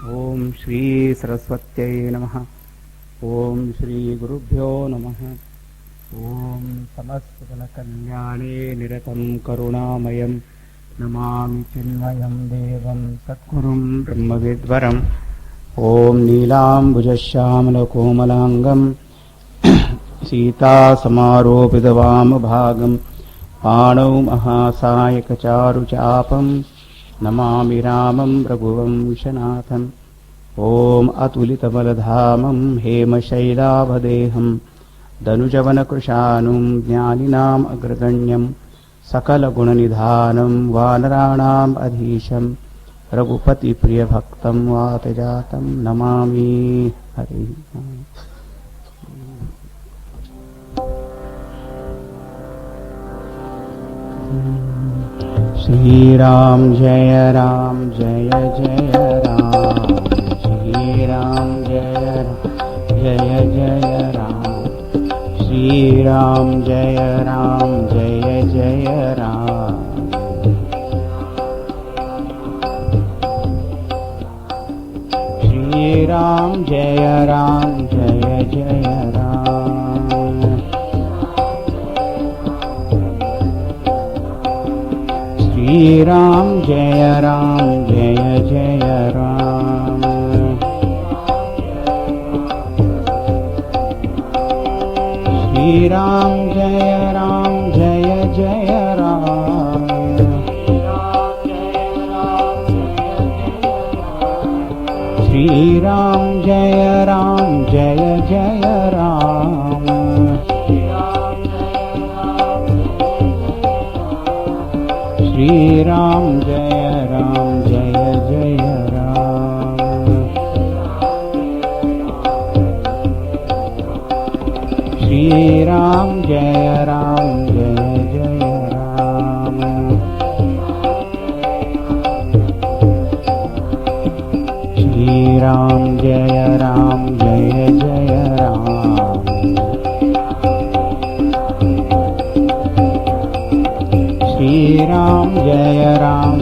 ओम श्री सरस्वत्यै नमः. ओम श्री गुरुभ्यो नमः. ओम समस्तजनकल्याणे निरतं करुणामयं नमामि चिन्मयं देवं सद्गुरुं ब्रह्मविद्वरम्. ओम नीलाम्बुजश्यामलकोमलाङ्गं सीतासमारोपितवामभागं पाणौ महासायकचारुचापं नमामि रामं रघुवं विशनाथम्. ओम अतुलितबलधामं हेमशैलाभदेहं दनुजवनकृशानुं ज्ञानिनाम् अग्रगण्यं सकलगुणनिधानं वानराणाम् अधीशं रघुपतिप्रियभक्तं वातजातं नमामि. हरि श्रीराम जय जय राम. श्रीराम जय जय राम. श्रीराम जय जय राम. श्रीराम जय जय राम. श्रीराम जय जय राम. श्रीराम जय जय राम. श्रीराम जय जय राम. श्रीराम जय जय राम. श्रीराम जय जय राम. श्रीराम जय जय राम. श्रीराम जय जय राम.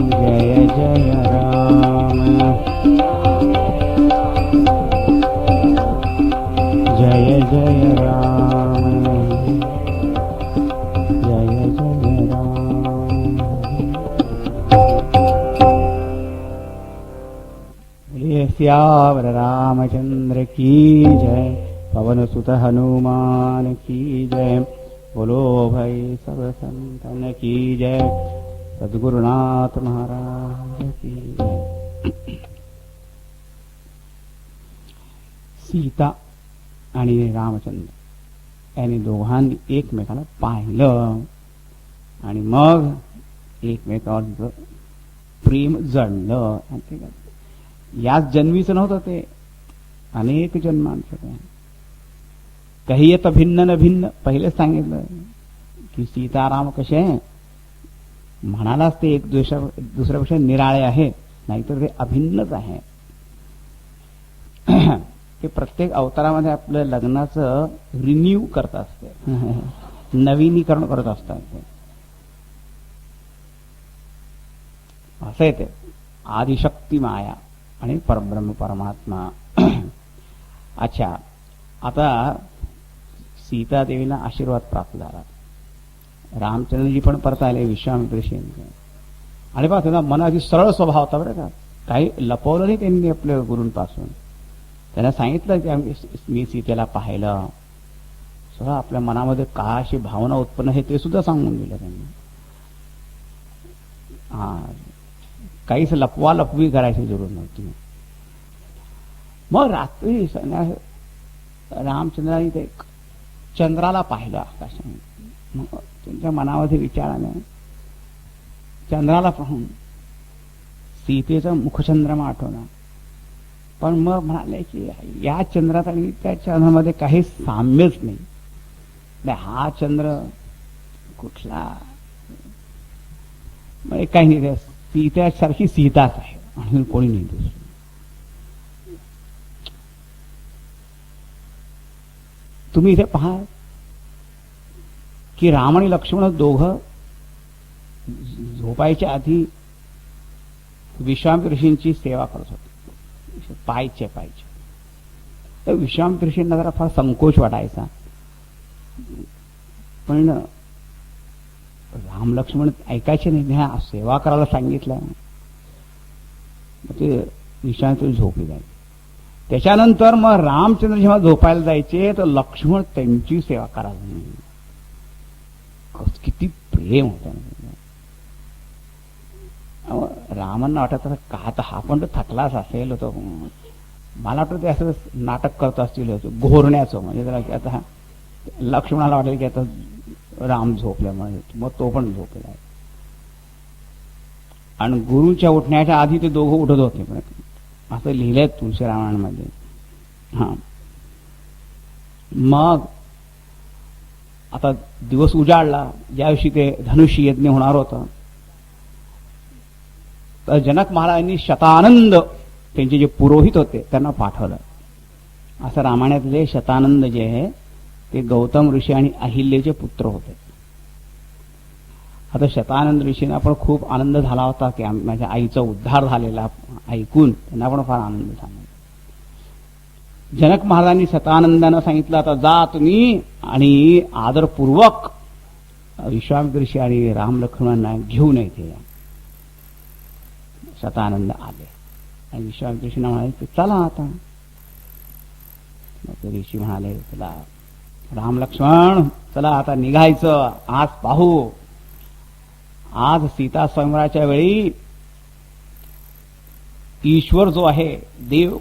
जय जय राम. जय जय राम. बोलिए सियावर रामचंद्र की जय. पवन सुत हनुमान की जय. बोलो भाई सब संतन की जय. सद्गुरुनाथ महाराज की जय. सीता आणि रामचंद्र यांनी दोघांनी एकमेकाला पाहिलं आणि मग एकमेकावर प्रेम जडलं. याच जन्मीचं नव्हतं ते, अनेक जन्मांचं ते. काही येत भिन्न न भिन्न. पहिलेच सांगितलं की सीताराम कसे आहे म्हणालाच ते एक दुसऱ्यापेक्षा निराळे आहे, नाहीतर ते अभिन्नच आहे. ते प्रत्येक अवतारामध्ये आपलं लग्नाचं रिन्यू करत असते, नवीनीकरण करत असतात. असं आहे ते. आदिशक्ती माया आणि परब्रह्म परमात्मा. अच्छा, आता सीतादेवीला आशीर्वाद प्राप्त झाला. रामचंद्रजी पण परत आले विश्वामित्र ऋषी. आणि बघा त्यांना मन अगदी सरळ स्वभाव होता बरं का. काही लपवलं नाही त्यांनी आपल्या गुरूंपासून. त्यांना सांगितलं की मी सीतेला पाहिलं. सगळं आपल्या मनामध्ये काय अशी भावना उत्पन्न आहे ते सुद्धा सांगून दिलं त्यांनी. काहीच लपवी करायची जरूर नव्हती. मग रात्री रामचंद्रांनी ते चंद्राला पाहिलं आकाशाने. मग त्यांच्या मनामध्ये विचार आला, चंद्राला पाहून सीतेचा मुखचंद्रमा आठवला. पण मग म्हणाले की या चंद्रात आणि त्या चंद्रामध्ये काही साम्यच नाही. हा चंद्र कुठला, काही नाही, सीतेसारखी सीताच आहे आणि कोणी नाही दुसरं. तुम्ही इथे पहा की राम आणि लक्ष्मण दोघं झोपायच्या आधी विश्वामित्र ऋषींची सेवा करत होते. पाहिजे. तर विश्वामित्र ऋषींना जरा फार संकोच वाटायचा. पण राम लक्ष्मण ऐकायचे नाही. ह्या सेवा करायला सांगितलं. ते विश्वामित्र झोपी जायचे. त्याच्यानंतर मग रामचंद्र जेव्हा झोपायला जायचे तर लक्ष्मण त्यांची सेवा करायला. किती प्रेम होतं. रामांना वाटत का आता हा पण थकलाच असेल होतो. मला वाटतं ते असं नाटक करत असतील घोरण्याचं. म्हणजे जरा आता लक्ष्मणाला वाटेल की आता राम झोपल्यामुळे मग तो पण झोपला. आणि गुरुच्या उठण्याच्या आधी ते दोघं उठत होते. पण असं लिहिलंय तुळशी रामायणामध्ये. हा मग आता दिवस उजाडला. ज्या दिवशी ते धनुष्य यज्ञ होणार होता तर जनक महाराजांनी शतानंद त्यांचे जे पुरोहित होते त्यांना पाठवलं. असं रामायणातले शतानंद जे आहे ते गौतम ऋषी आणि अहिल्याचे पुत्र होते. आता शतानंद ऋषींना पण खूप आनंद झाला होता की माझ्या आईचा उद्धार झालेला ऐकून त्यांना पण फार आनंद झाला. जनक महाराजांनी शतानंदांना सांगितलं आता जा तुम्ही आणि आदरपूर्वक विश्वामित्र ऋषी आणि राम लक्ष्मणांना घेऊन येते. शतानंद आले आणि विश्वामित्र ऋषींना म्हणाले चला आता. मग ते ऋषी म्हणाले चला राम लक्ष्मण चला आता निघायचं. आज पाहू. आज सीता स्वयंवराच्या वेळी ईश्वर जो आहे देव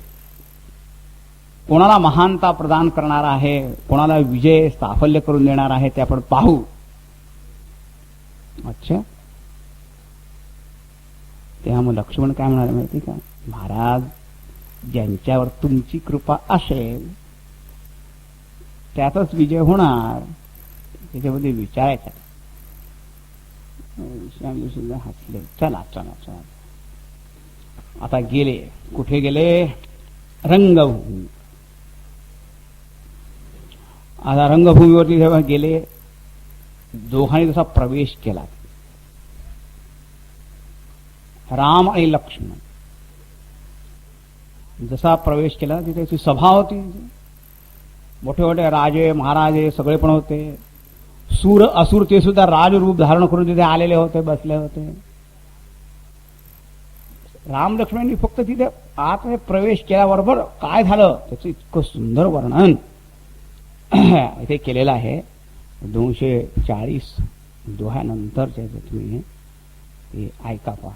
कोणाला महानता प्रदान करणार आहे, कोणाला विजय साफल्य करून देणार आहे ते आपण पाहू. अच्छा तेव्हा मग लक्ष्मण काय म्हणाले माहिती का, महाराज ज्यांच्यावर तुमची कृपा असेल त्यातच विजय होणार, त्याच्यामध्ये विचारायचं. सुद्धा हसले. चला चला चला. आता गेले. कुठे गेले? रंगभूमी. आता रंगभूमीवरती जेव्हा गेले दोघांनी तसा प्रवेश केला. राम आणि लक्ष्मण जसा प्रवेश केला तिथे त्याची सभा होती. मोठे मोठे राजे महाराजे सगळे पण होते. सूर असुर ते सुद्धा राजरूप धारण करून तिथे आलेले होते, बसले होते. राम लक्ष्मणांनी फक्त तिथे आत प्रवेश केल्याबरोबर काय झालं त्याचं इतकं सुंदर वर्णन इथे केलेलं आहे. 240 दोह्यानंतरचे तुम्ही ते ऐका पहा.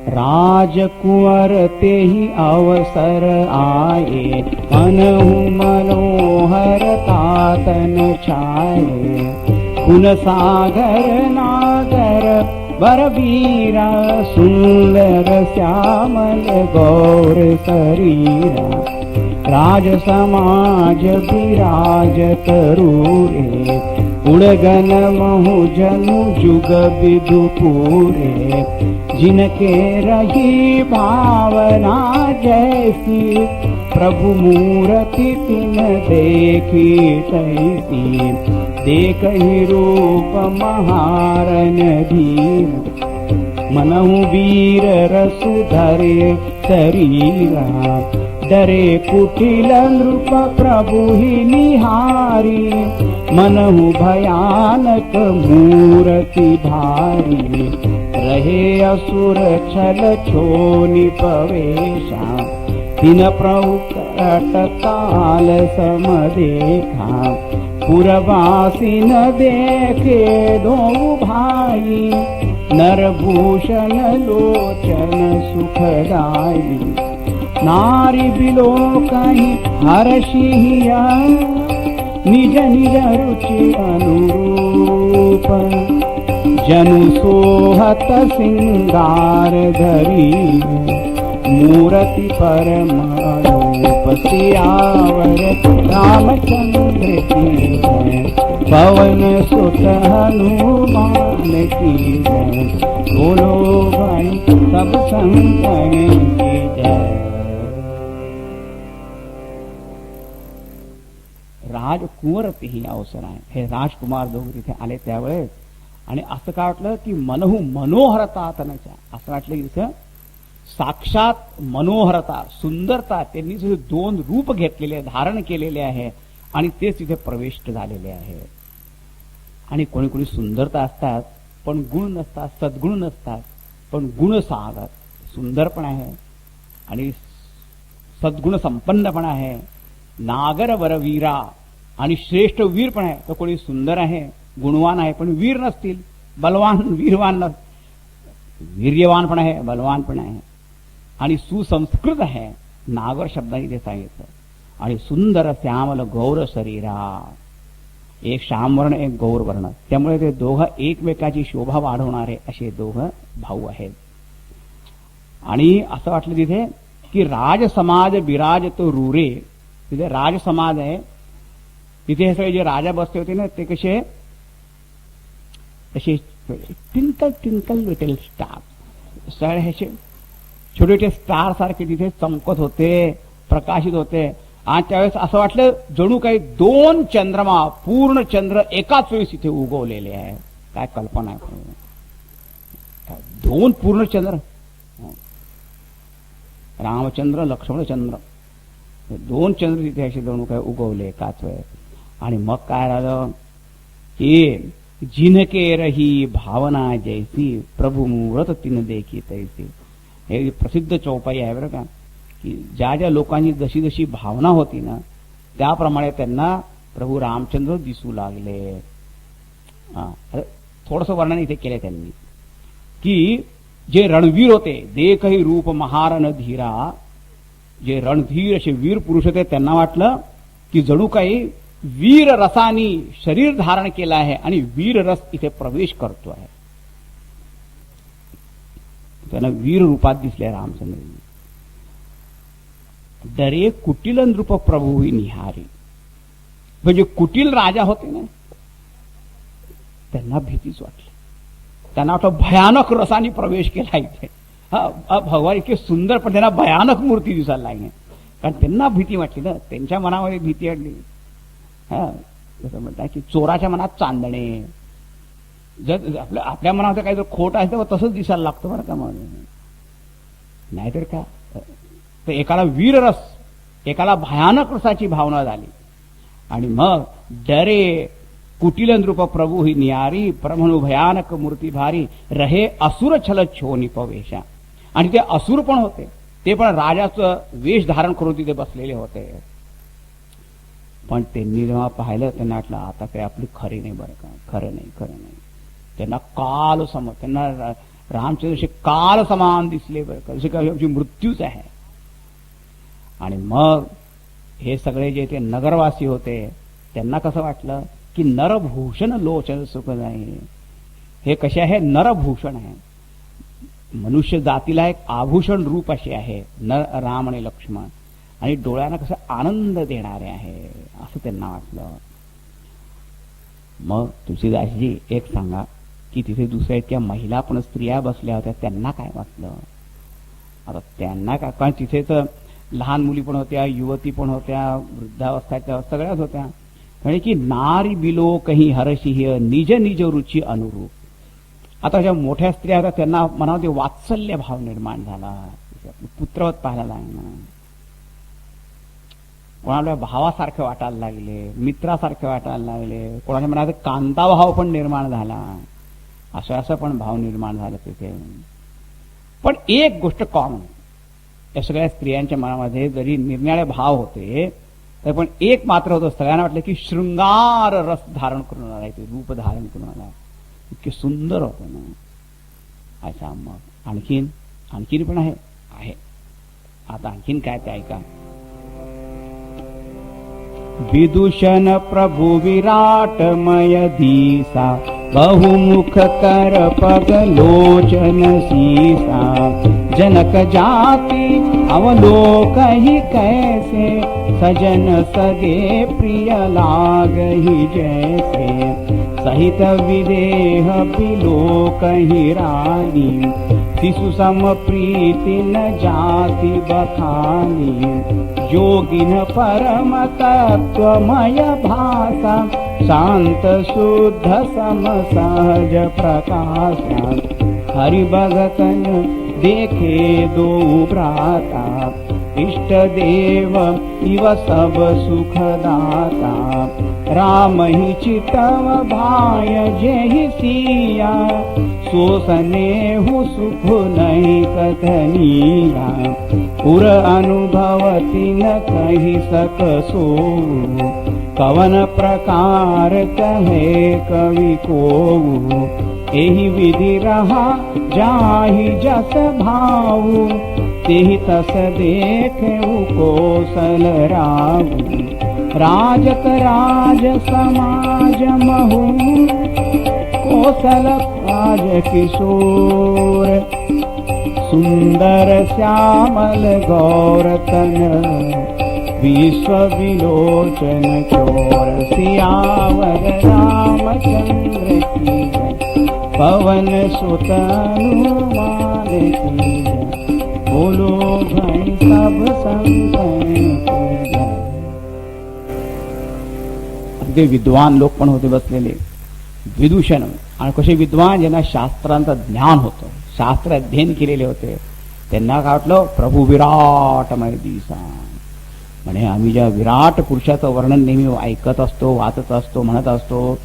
राजकुंवर तेहि अवसर आये, मनहु मनोहर तातन छाये. कुन सागर नागर बरबीरा, सुंदर श्यामल गौर शरीरा. राज समाज विराज करूरे, उड़गन महु जनु जुग विदु पूरे. जिनके रही भावना जैसी, प्रभु मूर्ति तिन देखी तैसी. देखहि रूप महारन धीर, मनहु वीर रसु धरे शरीरा. डरे कुटिल नृप प्रभु ही निहारी, मनहु भयानक मूर्ति भारी. रहे असुर छल छोनि पवेशा, दिन प्रभु कटकाल सम देखा. पुरवासी न देखे दो भाई, नरभूषण लोचन सुखदाई. नारी बिलो कहीं हर्षिया, निज निज रुचि अनुरूप. जनु सोहत सिंगार धरी, मूर्ति परम रूप. सियावर रामचंद्र की जय, पवन सुत हनुमान की जय. बोलो भाई सब संतन की जय. राजकुंवर तेही अवसर आहे. हे राजकुमार दोघे तिथे आले त्यावेळेस आणि असं काय वाटलं की मनहु मनोहर तातनच्या, असं वाटलं की तिथं साक्षात मनोहरता, सुंदरता, त्यांनी जे दोन रूप घेतलेले, धारण केलेले आहे आणि तेच तिथे प्रविष्ट झालेले आहे. आणि कोणी कोणी सुंदरता असतात पण गुण नसतात, सद्गुण नसतात, पण गुण सांगतात. सुंदर पण आहे आणि सद्गुण संपन्न पण आहे, नागर वरवीरा आणि श्रेष्ठ वीर पण आहे. तर कोणी सुंदर आहे, गुणवान आहे, पण वीर नसतील, बलवान वीरवान वीर्यवान पण आहे, बलवान पण आहे आणि सुसंस्कृत आहे. नागर शब्दाने ते सांगितलं. आणि सुंदर श्यामल गौर शरीरा, एक श्यामवर्ण एक गौरवर्ण, त्यामुळे ते दोघं एकमेकाची शोभा वाढवणारे असे दोघं भाऊ आहेत. आणि असं वाटलं तिथे की राजसमाज बिराज तो रुरे, तिथे राजसमाज आहे. तिथे हे सगळे जे राजा बसले होते ना ते कसे असे ट्विंकल ट्विंकल लिटल स्टार, सगळे ह्याचे छोटे छोटे स्टार सारखे तिथे चमकत होते, प्रकाशित होते. आणि त्यावेळेस असं वाटलं जणू काही दोन चंद्रमा, पूर्ण चंद्र एकाच वेळेस इथे उगवलेले आहे. काय कल्पना आहे, दोन पूर्ण चंद्र, रामचंद्र लक्ष्मणचंद्र, दोन चंद्र तिथे असे जणू काय उगवले एकाच वेळेस. आणि मग काय झालं की जिनके रही भावना जैसी, प्रभु मुहूर्त तिन देखी तैसी. हे प्रसिद्ध चौपाई आहे बरं का, की ज्या ज्या लोकांची जशी जशी भावना होती ना त्याप्रमाणे त्यांना प्रभू रामचंद्र दिसू लागले. थोडंसं वर्णन इथे केलं त्यांनी की जे रणवीर होते, देखही रूप महारण धीरा, जे रणधीर असे वीर पुरुष होते त्यांना वाटलं की जणू काही वीर रसानी शरीर धारण केलं आहे आणि वीर रस इथे प्रवेश करतो आहे. त्यांना वीर रूपात दिसले रामचंद्र. डरे कुटिल नृप प्रभू निहारी, म्हणजे कुटिल राजा होते ना त्यांना भीतीच वाटली. त्यांना वाटलं भयानक रसाने प्रवेश केला इथे. भगवान इतके सुंदर पण त्यांना भयानक मूर्ती दिसायला लागली, कारण त्यांना भीती वाटली ना, त्यांच्या मनामध्ये भीती वाटली. जसं म्हणतात की चोराच्या मनात चांदणे, जर आपल्या मनात काही जर खोट आहे तर तसंच दिसायला लागतं बरं का. मग नाहीतर का, तर एकाला वीररस, एकाला भयानक रसाची भावना झाली. आणि मग डरे कुटिल नृप प्रभू ही नियारी, प्रमणु भयानक मूर्ती भारी, रहे असुर छल छोनी पवेशा. आणि ते असुर पण होते, ते पण राजाचं वेश धारण करून तिथे बसलेले होते. पण त्यांनी जेव्हा पाहिलं त्यांना वाटलं आता काही आपली खरी नाही बरं का, खरं नाही, खरं नाही. त्यांना काल सम, त्यांना रामचंद्र काल समान दिसले बरं का, जसे काही मृत्यूच आहे. आणि मग हे सगळे जे ते नगरवासी होते त्यांना कसं वाटलं की नरभूषण लोचन सुख नाही. हे कसे आहे, नरभूषण आहे, मनुष्य जातीला एक आभूषण रूप असे आहे नर राम आणि लक्ष्मण, आणि डोळ्यांना कसं आनंद देणारे आहे असं त्यांना वाटलं. मग तुळशीदासजी एक सांगा की तिथे दुसऱ्या इतक्या महिला पण स्त्रिया बसल्या होत्या, त्यांना काय वाटलं. आता त्यांना काय, कारण तिथे तर लहान मुली पण होत्या, युवती पण होत्या, वृद्धावस्थाच्या सगळ्याच होत्या. म्हणजे की नारी बिलो काही हरशिह निज निज रुची अनुरूप. आता ज्या मोठ्या स्त्रिया होत्या त्यांना मनामध्ये वात्सल्य भाव निर्माण झाला, पुत्रवत पाहायला लागला, कोणाला भावासारखे वाटायला लागले, मित्रासारखे वाटायला लागले, कोणाच्या मनात कांताभाव पण निर्माण झाला. असं पण भाव निर्माण झाला तिथे. पण एक गोष्ट कॉमन, या सगळ्या स्त्रियांच्या मनामध्ये जरी निरनिराळे भाव होते तर पण एक मात्र होतं, सगळ्यांना वाटलं की शृंगार रस धारण करून आला, ते रूप धारण करून आला, इतके सुंदर होतं ना. अच्छा, मग आणखीन पण आहे. आता आणखीन काय ते ऐका. विदूषण प्रभु विराटमय दीसा, बहुमुख कर पग लोचन सीसा, जनक जाति अवलोकहि कैसे, सजन सगे प्रिय लागहि जैसे, सहित विदेह बिलोकहि रानी, शिशु सम प्रीति न जाति बखानी, योगिन परम तत्वमय भासा, शांत शुद्ध सम सहज प्रकाशा, हरि भगतन देखे दो भ्राता, इष्ट देव इव सब सुखदाता। राम ही चितव भाय जेहि सिया, सो स्नेहु सुख नहीं कथनीया। पुर अनुभवति न कहि सकसो, कवन प्रकार कहे कवि को। एहि विधि रहा जाहि जस भाऊ, तेहि तस देखेउ कोसल राऊ। राजत राज समाज महु, कोसल राज किशोर। सुंदर श्यामल गौरतन, विश्व विलोचन चोर। सियावर रामचंद्र की जय, पवन सुत हनुमान की जय। बोलो भाई सब संतन की जय। अगदी विद्वान लोक पण होते बसलेले, विदूषण. आणि कसे विद्वान, ज्यांना शास्त्रांचं ज्ञान होतं, शास्त्र अध्ययन केलेले होते, त्यांना काय वाटलं, प्रभू विराटमय दिसा. म्हणे आम्ही ज्या विराट पुरुषाचं वर्णन नेहमी ऐकत असतो, वाचत असतो, म्हणत असतो,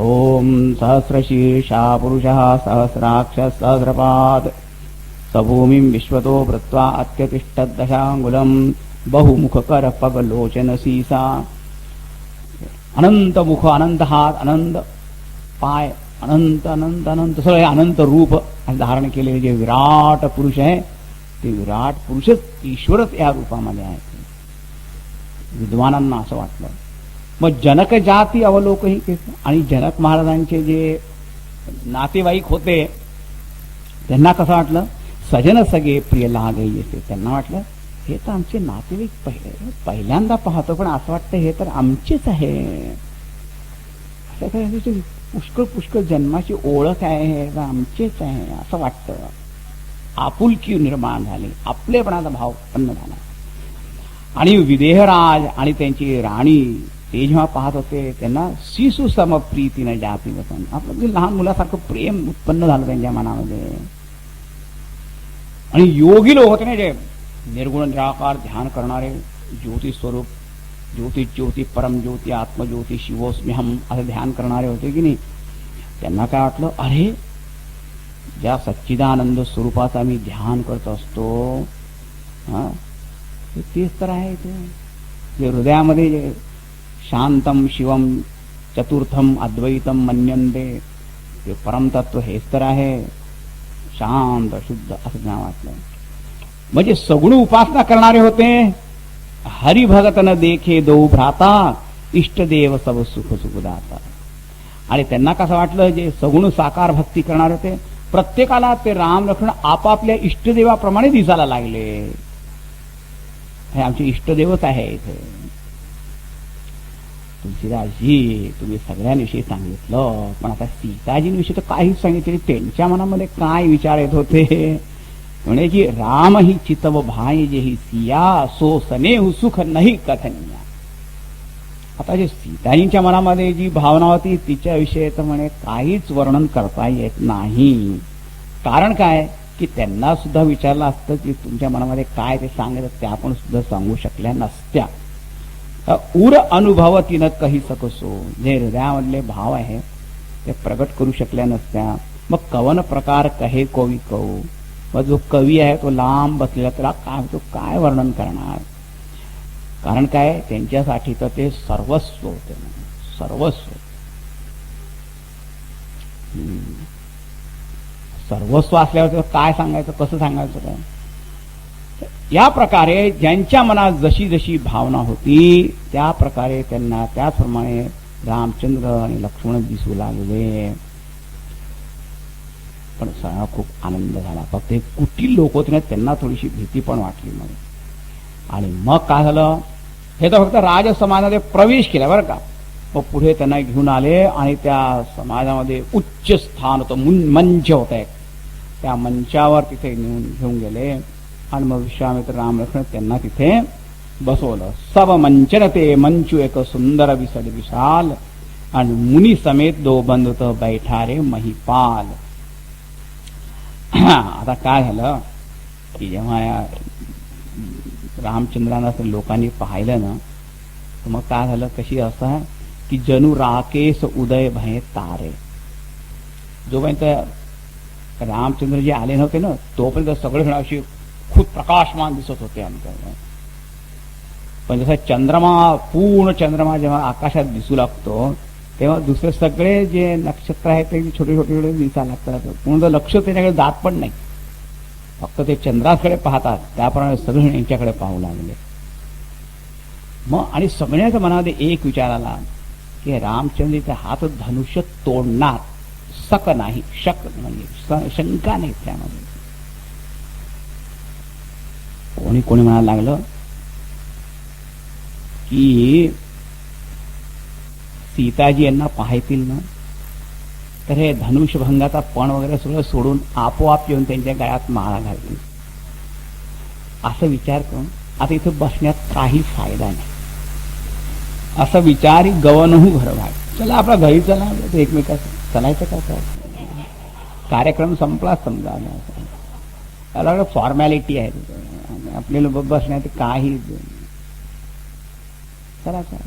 ओम सहस्रशीर्षा पुरुषः सहस्राक्ष सहस्रपाद, सभूमिं विश्वतो वृत्वा अत्यतिष्ठत् दशांगुलम, बहुमुखकर पग लोचन सीसा. अनंत मुख, अनंत हात, अनंत पाय, अनंत अनंत अनंत सगळे अनंत रूप धारण केलेले जे विराट पुरुष आहे, ते विराट पुरुषच ईश्वरच या रूपामध्ये आहे. विद्वानांना असं वाटलं. मग जनक जाती अवलोकही केलं. आणि जनक महाराजांचे जे नातेवाईक होते त्यांना कसं वाटलं, सजन सगे प्रिय लागे येते. त्यांना वाटलं हे तर आमचे नातेवाईक पहिल्यांदा पाहतो, पण असं वाटतं हे तर आमचेच आहे. असं काय पुष्कळ पुष्कळ जन्माची ओळख आहे, हे आमचेच आहे असं वाटतं. आपुलकी निर्माण झाली, आपलेपणाचा भाव उत्पन्न झाला. आणि विदेहराज आणि त्यांची राणी ते जेव्हा पाहत होते, त्यांना शिशु सम प्रीतीने जाती वसन, आपलं लहान मुलासारखं प्रेम उत्पन्न झालं त्यांच्या मनामध्ये. आणि योगी लोक होते ना, जे निर्गुण निराकार ध्यान करणारे, ज्योती स्वरूप, ज्योती ज्योती परम ज्योती आत्मज्योती शिवोस्म्यहम असं ध्यान करणारे होते की नाही. त्यांना काय वाटलं, अरे ज्या सच्चिदानंद स्वरूपाचं आम्ही ध्यान करत असतो, तेच तर आहे ते. जे हृदयामध्ये जे शांतम शिवम चतुर्थम अद्वैतम मन्यन्ते, ते परमतत्व हेच तर आहे, शांत शुद्ध असं ज्ञान वाटलं. म्हणजे सगुण उपासना करणारे होते. हरिभगत न देखे दो भ्राता, इष्टदेव सब सुख सुखदाता. आणि त्यांना कसं वाटलं, जे सगुण साकार भक्ती करणारे होते, प्रत्येकाला ते राम लक्ष्मण आपापल्या इष्टदेवाप्रमाणे दिसायला लागले. हे आमचे इष्टदेवच आहे. इथे तुलसीदासजी तुम्ही सगळ्यांविषयी सांगितलं, पण आता सीताजींविषयी तर काहीच सांगितले. त्यांच्या मनामध्ये काय विचार येत होते, म्हणे की राम ही चितव भाई जेही सिया, सो स्नेह सुख नाही कथनीया. आता जे सीताजींच्या मनामध्ये जी भावना होती तिच्याविषयी तर म्हणे काहीच वर्णन करता येत नाही. कारण काय की त्यांना सुद्धा विचारलं असतं की तुमच्या मनामध्ये काय ते सांगत, त्या पण सुद्धा सांगू शकल्या नसत्या. उर अनुभवतीनं कही सकसो, जे हृदयामधले भाव आहे ते प्रगट करू शकल्या नसत्या. मग कवन प्रकार कहे कवी कहू, मग जो कवी आहे तो लांब बसलेला, त्याला काय तो काय वर्णन करणार. कारण काय त्यांच्यासाठी तर ते सर्वस्व होते, सर्वस्व. सर्वस्व असल्यावर काय सांगायचं, कसं सांगायचं काय. या प्रकारे ज्यांच्या मनात जशी जशी भावना होती त्या प्रकारे त्यांना त्याचप्रमाणे रामचंद्र आणि लक्ष्मण दिसू लागले. पण सगळा खूप आनंद झाला. फक्त कुटील लोक होते ना, त्यांना थोडीशी भीती पण वाटली. मग आणि मग काय झालं, हे तर फक्त राज समाजामध्ये प्रवेश केला बरं का. मग पुढे त्यांना घेऊन आले आणि त्या समाजामध्ये उच्च स्थान होतं, मंच होत आहे, त्या मंचावर तिथे घेऊन गेले. आणि मग विश्वामित्र राम लक्ष्मण त्यांना तिथे बसवलं. सब मंचन ते मंचू एक सुंदर विसड विशाल, आणि मुनी समेत दो बंधुत बैठा रे महिपाल. आता काय झालं, की जेव्हा रामचंद्रांना लोकांनी पाहिलं ना, तर मग काय झालं, कशी असं की जणू राकेश उदय भय तारे. जोपर्यंत रामचंद्र जे आले नव्हते ना, तोपर्यंत सगळे जण अशी खूप प्रकाशमान दिसत होते आमच्या. पण जसा चंद्रमा, पूर्ण चंद्रमा जेव्हा आकाशात दिसू लागतो, तेव्हा दुसरे सगळे जे नक्षत्र आहेत ते छोटे छोटे छोटे दिसायला लागतात. पूर्ण लक्ष त्याच्याकडे जात पण नाही, फक्त ते चंद्राकडे पाहतात. त्याप्रमाणे सगळे यांच्याकडे पाहू लागले. मग आणि सगळ्याच्या मनामध्ये एक विचार आला की रामचंद्राचा हात धनुष्य तोडणार, शक नाही, शक म्हणजे शंका नाही त्यामध्ये. कोणी कोणी म्हणायला लागलं की सीताजी यांना पाहतील ना, तर हे धनुष्यभंगाचा पण वगैरे सगळं सोडून आपोआप येऊन त्यांच्या गळ्यात माळा घालतील. असं विचार करून आता इथं बसण्यात काही फायदा नाही. असं विचार गवनहू घरभाग. चला आपला घरी चला, एकमेकात चलायचं का, कार्यक्रम संपला समजा. त्याला फॉर्मॅलिटी आहे, आपल्याला बसण्यात काही. चला चला,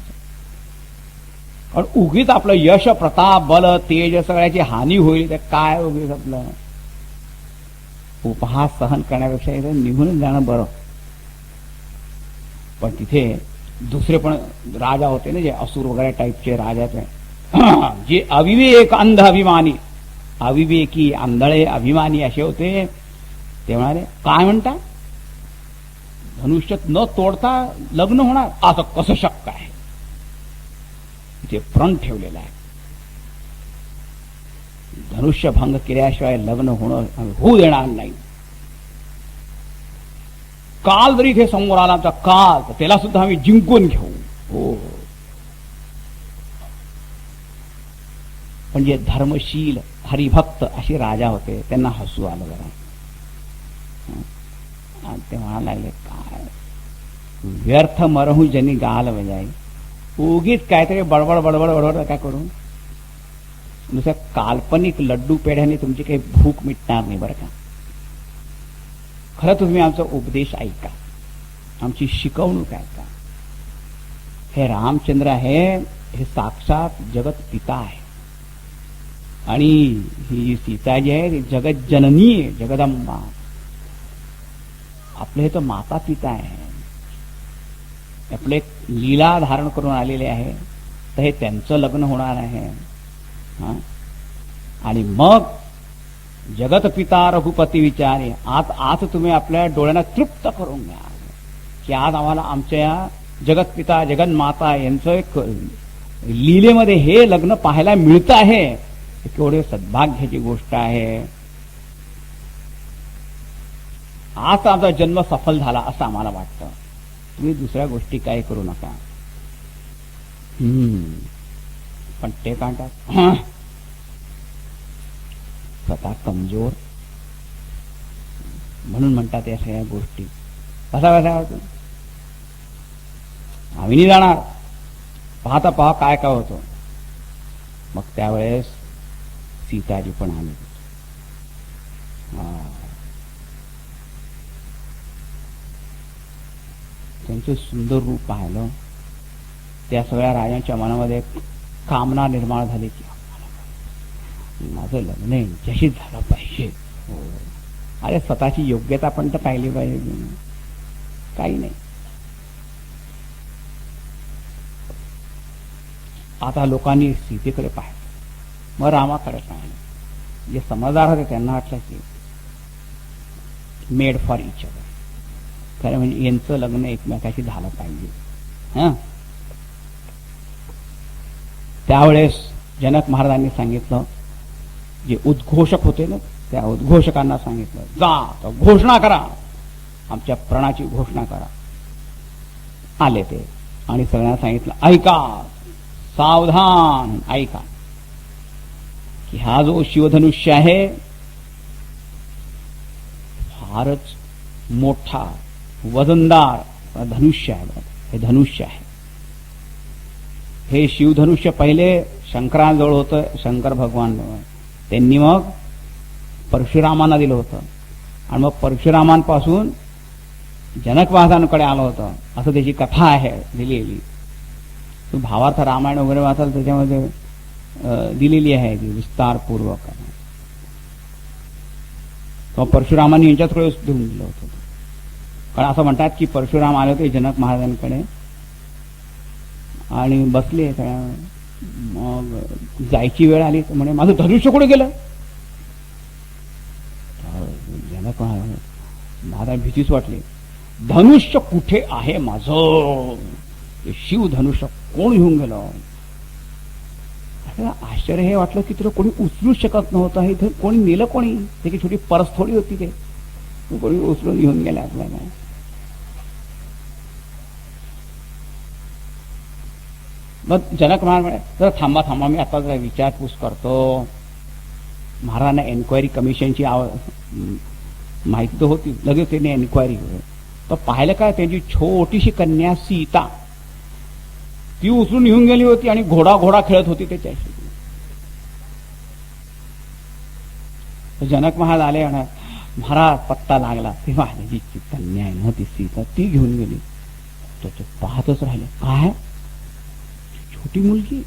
पण उगीच आपलं यश, प्रताप, बल, तेज सगळ्याची हानी होईल, तर काय उगीच आपलं उपहास सहन करण्यापेक्षा इथं निघून जाणं बरं. पण तिथे दुसरे पण राजा होते ना, जे असुर वगैरे टाईपचे राजा, जे अविवेक अंध अभिमानी, अविवेकी आंधळे अभिमानी असे होते. ते म्हणाले, काय म्हणता, धनुष्य न तोडता लग्न होणार, असं कसं शक्य आहे. ते प्रण ठेवलेलं आहे, धनुष्य भंग केल्याशिवाय लग्न होणं होऊ देणार नाही. काल जरी इथे समोर आला आमचा काल, तर त्याला सुद्धा आम्ही जिंकून घेऊ. हो, पण जे धर्मशील हरिभक्त असे राजा होते, त्यांना हसू आलं जरा. ते म्हणायला लागले, काय व्यर्थ मरहू जनी गाल बजाई. उगीच काहीतरी बडबड बडबड बडबड काय करू, नुसत्या काल्पनिक लड्डू पेढ्याने तुमची काही भूक मिटणार नाही बरं का. खरं तुम्ही आमचा उपदेश ऐका, आमची शिकवणूक ऐका. हे रामचंद्र आहे, हे साक्षात जगत पिता आहे, आणि ही सीता जी आहे ती जगत जननी आहे, जगदंबा. आपले हे तर माता पिता आहे, आपले लीला धारण करून आलेले आहे, तर हे त्यांचं लग्न होणार आहे. आणि मग जगत पिता रघुपती विचारे, आज तुम्ही आपल्या डोळ्यांना तृप्त करून घ्या की आज आम्हाला आमच्या जगत पिता जगन्माता यांचं एक लीलेमध्ये हे लग्न पाहायला मिळतं आहे. केवढे सद्भाग्याची गोष्ट आहे. आज आमचा जन्म सफल झाला असं आम्हाला वाटतं. तुम्ही दुसऱ्या गोष्टी काही करू नका. पण ते काढतात स्वतः कमजोर म्हणून म्हणतात या सगळ्या गोष्टी. कसा आम्ही नाही जाणार, पाहता पहा काय काय होतं. मग त्यावेळेस सीताजी पण आली. त्यांचं सुंदर रूप पाहिलं, त्या सगळ्या राजांच्या मनामध्ये कामना निर्माण झाली की माझं लग्न यांच्याशी झालं पाहिजे. अरे स्वतःची योग्यता पण तर पाहिली पाहिजे. काही नाही. आता लोकांनी सीतेकडे पाहिलं, मग रामाकडे पाहिलं. जे समजदार होते त्यांना वाटलं की मेड फॉर इच अदर, खरं म्हणजे यांचं लग्न एकमेकाशी झालं पाहिजे. त्यावेळेस जनक महाराजांनी सांगितलं, जे उद्घोषक होते ना त्या उद्घोषकांना सांगितलं, जा घोषणा करा, आमच्या प्राणाची घोषणा करा. आले ते आणि सगळ्यांना सांगितलं, ऐका, सावधान ऐका, की हा जो शिवधनुष्य आहे फारच मोठा वजनदार धनुष्य आहे. हे धनुष्य आहे, हे शिवधनुष्य पहिले शंकरांजवळ होतं, शंकर भगवान त्यांनी मग परशुरामांना दिलं होतं. आणि मग परशुरामांपासून जनक महाराजांकडे आलं होतं असं त्याची कथा आहे दिलेली. तो भावार्थ रामायण वगैरे वाचाल त्याच्यामध्ये दिलेली आहे ती विस्तारपूर्वक. परशुरामांनी यांच्याचकडे देऊन दिलं होतं. कारण असं म्हणतात की परशुराम आले होते जनक महाराजांकडे आणि बसले. मग जायची वेळ आली तर म्हणे माझं धनुष्य कुठे गेलं. जनक महाराज भीतीच वाटली. धनुष्य कुठे आहे माझं, शिव धनुष्य कोण घेऊन गेलं. आश्चर्य हे वाटलं की तुला कोणी उचलूच शकत नव्हतं. इथं कोणी नेलं, कोणी त्याची छोटी परस थोडी होती ते कोणी उचलून घेऊन गेलं आपल्याला. मग जनक महाराज म्हणे जरा थांबा थांबा, मी आता जरा विचारपूस करतो. महाराजांना एन्क्वायरी कमिशनची माहिती तर होती. लगेच त्यांनी एन्क्वायरी केली. तर पाहिलं काय, त्यांची छोटीशी कन्या सीता ती उचलून घेऊन गेली होती आणि घोडा खेळत होती त्याच्याशी. जनक महाराज आले आणि महाराज पत्ता लागला. तेव्हा जी कन्या आहे ना ती सीता ती घेऊन गेली. तो पाहतच राहिले. काय छोटी मुलगी.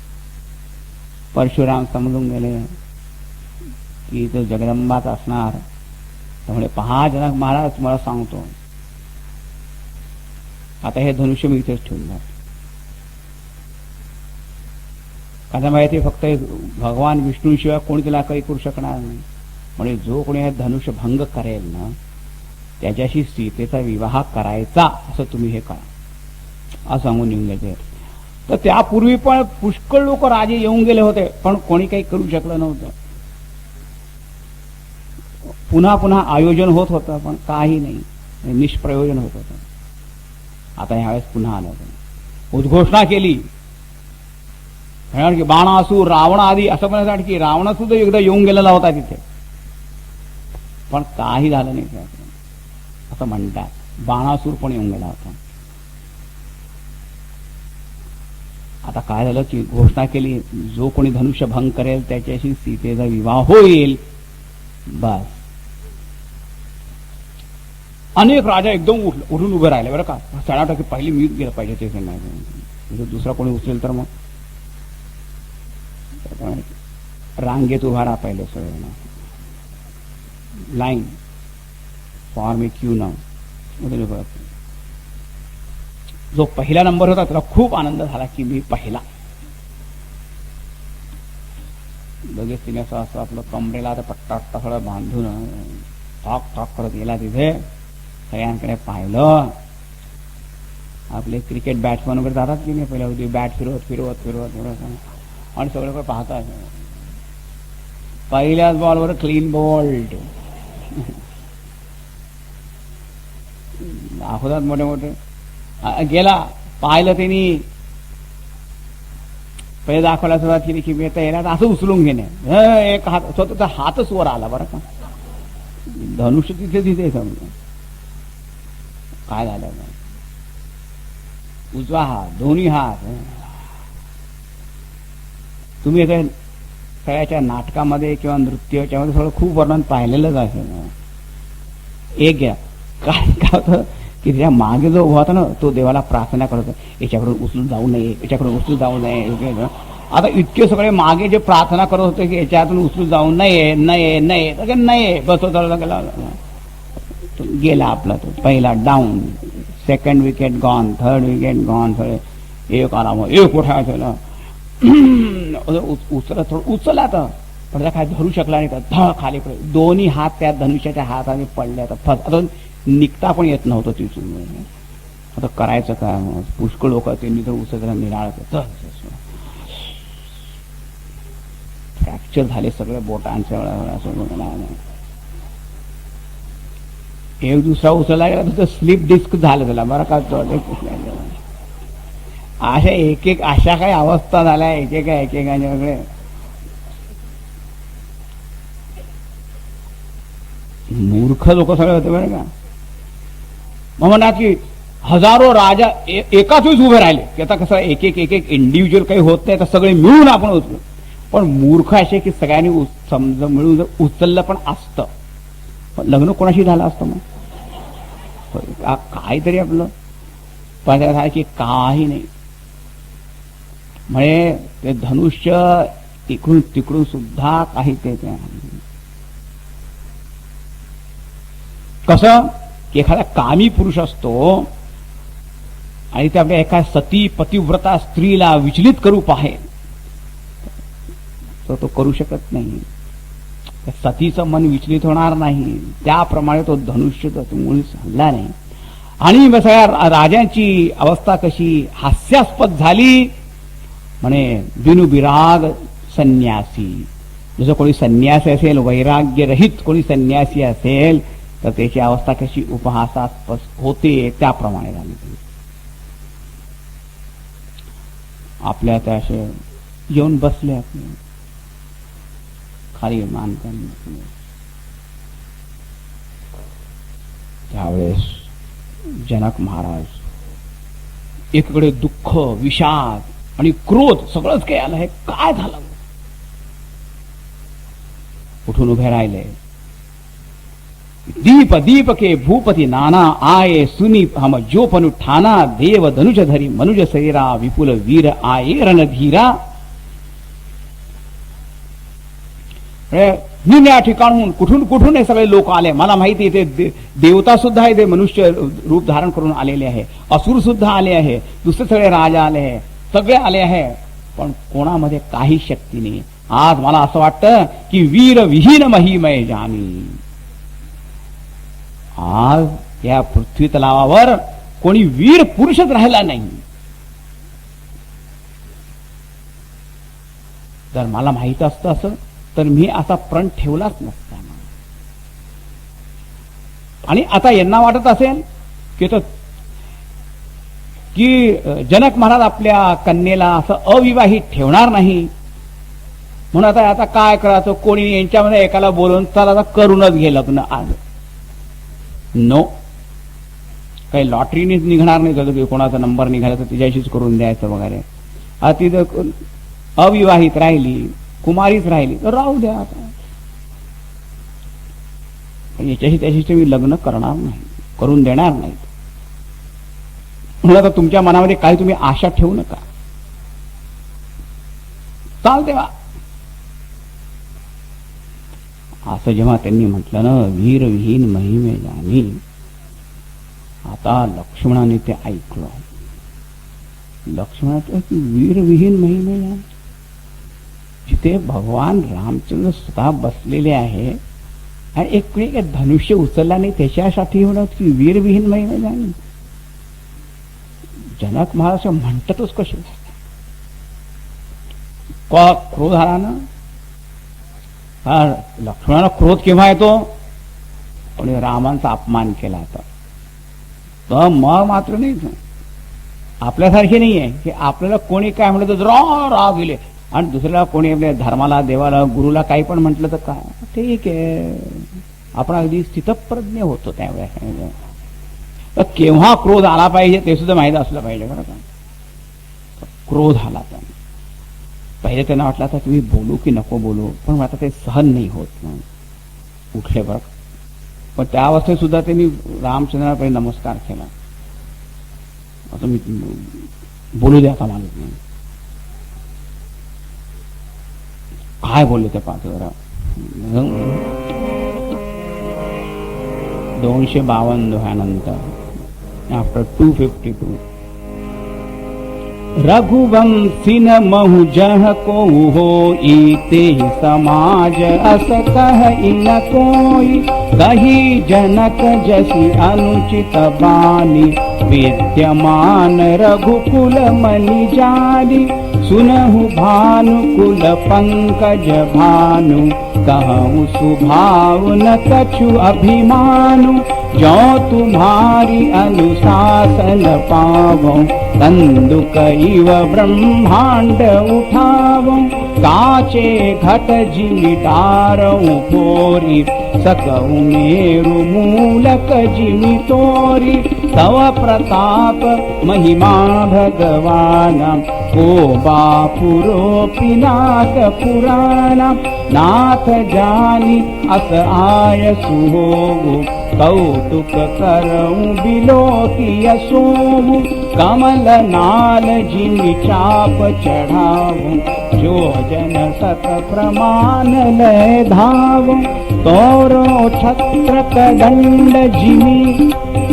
परशुराम समजून गेले की तो जगदंबाच असणार. त्यामुळे पहा जनक महाराज तुम्हाला सांगतो, आता हे धनुष्य मी इथेच ठेवून जातो. कारण माहिती फक्त भगवान विष्णूशिवाय कोणी त्याला काही करू शकणार नाही. म्हणजे जो कोणी हे धनुष्य भंग करेल ना त्याच्याशी सीतेचा विवाह करायचा असं तुम्ही हे करा असं सांगून येऊन गेले. तर त्यापूर्वी पण पुष्कळ लोक राजे येऊन गेले होते पण कोणी काही करू शकलं नव्हतं. पुन्हा पुन्हा आयोजन होत होतं पण काही नाही, निष्प्रयोजन होत होतं. आता ह्यावेळेस पुन्हा आलं होतं. उद्घोषणा केली की बाणासूर रावण आदी असं म्हणण्यासाठी की रावण सुद्धा एकदा येऊन गेलेला होता तिथे पण काही झालं नाही असं म्हणतात. बाणासूर पण येऊन गेला होता. आता काय झालं की घोषणा केली जो कोणी धनुष्य भंग करेल त्याच्याशी सीतेचा विवाह होईल. बस अनेक राजा एकदम उठून उभे राहिले बरं का. 60% पहिली मीच गेलं पाहिजे ते नाही, दुसरा कोणी उचलेल तर मग रांगेत उभा राहा पहिले सगळ्यांना. लाईन फॉर्म ए क्यू नाव. जो पहिला नंबर होता त्याला खूप आनंद झाला की मी पहिला. लगेच तिने असं आपलं कमरेला पट्टा सगळं बांधून टॉक टॉक करत गेला. तिथे सगळ्यांकडे पाहिलं. आपले क्रिकेट बॅट्समन वगैरे जातात की नाही पहिल्या होती बॅट फिरवत फिरवत फिरवत फिरवत आणि सगळं पाहतात. पहिल्याच बॉलवर क्लीन बोल्ड दाखवतात मोठे मोठे. गेला पाहिलं त्यांनी पहिले दाखवायला सुरुवात केली की मी याला असं उचलून घेणे. एक हात स्वतःचा हातच वर आला बरं का. धनुष्य तिथे तिथे समजा काय झालं. उजवा हात दोन्ही हात. तुम्ही सगळ्याच्या नाटकामध्ये किंवा नृत्याच्या मध्ये सगळं खूप वर्णन पाहिलेलंच आहे. एक घ्या काय होतं की त्याच्या मागे जो उभा होता ना तो देवाला प्रार्थना करत होता याच्याकडून उचलून जाऊ नये, याच्याकडून उचलून जाऊ नये. आता इतके सगळे मागे जे प्रार्थना करत होते की याच्यातून उचलून जाऊ नये नये नये नये बस गेला आपला तो पहिला down. Second wicket gone, third wicket gone. एक आराम एक उठायला उचलत थोडं उचलला तर पण त्याला काय धरू शकला नाही का धळ खाली पडले. दोन्ही हात त्या धनुष्याच्या हाताने पडले. आता निघता पण येत नव्हतं तिथून. आता करायचं काय. पुष्कळ लोक त्यांनी तर उचलला निराळ फ्रॅक्चर झाले सगळे बोटांच्या. एक दुसरा उचलला गेला तर स्लिप डिस्क झालं त्याला बरं का. अशा एक अशा काही अवस्था झाल्या एकेकाच्या वगैरे. मूर्ख लोक सगळे होते बरं का. मग म्हणतात की हजारो राजा एकाच वेळेस उभे राहिले की आता कसं एक एक इंडिव्हिज्युअल काही होत नाही तर सगळे मिळून आपण उचलू. पण मूर्ख असे की सगळ्यांनी समज मिळून उचललं पण असतं लग्न कोणाशी झालं असतं मग? काहीतरी आपलं पण की काही नाही. म्हणजे ते धनुष्य इकडून तिकडून सुद्धा काही ते कसं की एखादा कामी पुरुष असतो आणि ते आपल्या एका सती पतिव्रता स्त्रीला विचलित करू पाहे, तो करू शकत नाही. सतीचं मन विचलित होणार नाही, त्याप्रमाणे तो धनुष्य मुळीच हल्ला नाही. आणि सगळ्या राजांची अवस्था कशी हास्यास्पद झाली. म्हणे बिनुबिराग संन्यासी, जसं कोणी संन्यासी असेल, वैराग्यरहित कोणी संन्यासी असेल तर त्याची अवस्था कशी उपहासास्पद होते, त्याप्रमाणे झाली. आपल्या त्या असे येऊन बसले आपले खाली मानकन. त्यावेळेस जनक महाराज एकीकडे दुःख, विषाद आणि क्रोध सगळंच काही आलं. हे काय झालं? उठून उभे राहिले. दीप दीप के भूपती नाना आये सुनी हम जोपनु ठाना देव धनुष धरी मनुज शरीरा विपुल वीर आये रणधीरा. निम्या ठिकाणून कुठून कुठून हे सगळे लोक आले. मला माहिती ते देवता सुद्धा आहे, ते मनुष्य रूप धारण करून आलेले आहे, असुर सुद्धा आले आहे, दुसरे सगळे राजा आले आहे, सगळे आले आहे, पण कोणामध्ये काही शक्ती नाही. आज मला असं वाटतं की वीर विहीन महिमय जामी. आज या पृथ्वी तलावावर कोणी वीर पुरुषच राहिला नाही. जर मला माहित असतं असं तर मी असा प्रण ठेवलाच नसता. आणि आता यांना वाटत असेल की जनक महाराज आपल्या कन्येला असं अविवाहित ठेवणार नाही, म्हणून आता काय करायचं, कोणी यांच्यामध्ये एकाला बोलून चला आता करूनच घे लग्न. आज नो, काही लॉटरीनेच निघणार नाही. तर कोणाचा नंबर निघाला तर तिच्याशीच करून द्यायचं वगैरे. आता ती जर अविवाहित राहिली, कुमारीच राहिली तर राहू द्या. आता याच्याशी त्याशी मी लग्न करणार नाही, करून देणार नाही. म्हणून आता तुमच्या मनामध्ये काही तुम्ही आशा ठेवू नका. चालते बा असं जेव्हा त्यांनी म्हटलं ना, वीर विहीन महिमे जाणी. आता लक्ष्मणाने ते ऐकलं. लक्ष्मणाचं वीर विहीन महिमे जाणी, जिथे भगवान रामचंद्र स्वतः बसलेले आहे आणि एक धनुष्य उचलला नाही त्याच्यासाठी एवढं की वीर विहीन महिमे जाणी. जनक महाराज म्हणतातच कसे क्रोध आला ना. लक्ष्मणाला क्रोध केव्हा येतो? पण रामांचा अपमान केला तर मग मात्र नाही. आपल्यासारखे नाहीये की आपल्याला कोणी काय म्हटलं तर राग गेले, आणि दुसऱ्याला कोणी आपल्या धर्माला, देवाला, गुरुला काही पण म्हटलं तर काय ठीक आहे, आपण अगदी स्थितप्रज्ञ होतो त्यावेळेस. तर केव्हा क्रोध आला पाहिजे ते सुद्धा माहीत असलं पाहिजे. बरं का, क्रोध आला तर पहिले त्यांना वाटलं आता तुम्ही बोलू की नको बोलू, पण आता ते सहन नाही होत. उठले बरं, पण त्या अवस्थेत सुद्धा त्यांनी रामचंद्राला पहिले नमस्कार केला. आता मी बोलू द्या, आता मला काय बोलले ते पाहतो जरा. 252 दोह्यानंतर आफ्टर 252 रघुवंशी न महु जह को होई, ते समाज अस कह इन कोई, कही जनक जसी अनुचित बानी, विद्यमान रघुकुल मनि जानी, सुनहु भानुकुल पंकज भानु, कहूँ सुभाव न कछु अभिमानु, जो तुम्हारी अनुशासन पावो, कंदुक इव ब्रह्मांड उठावो, काचे घट जिमि डारऊ पोरी सकऊ मेरु मूलक जिमि तोरी तव प्रताप महिमा भगवान को बापुरो पिनाक पुराण नाथ जानी अस आय सुहोगु कौतुक करऊं बिलोकी असोहु कमल नाल जिमि चाप चढ़ाऊं जो जन सत प्रमाण लय धाव तोरो छत्र कदंड जिमि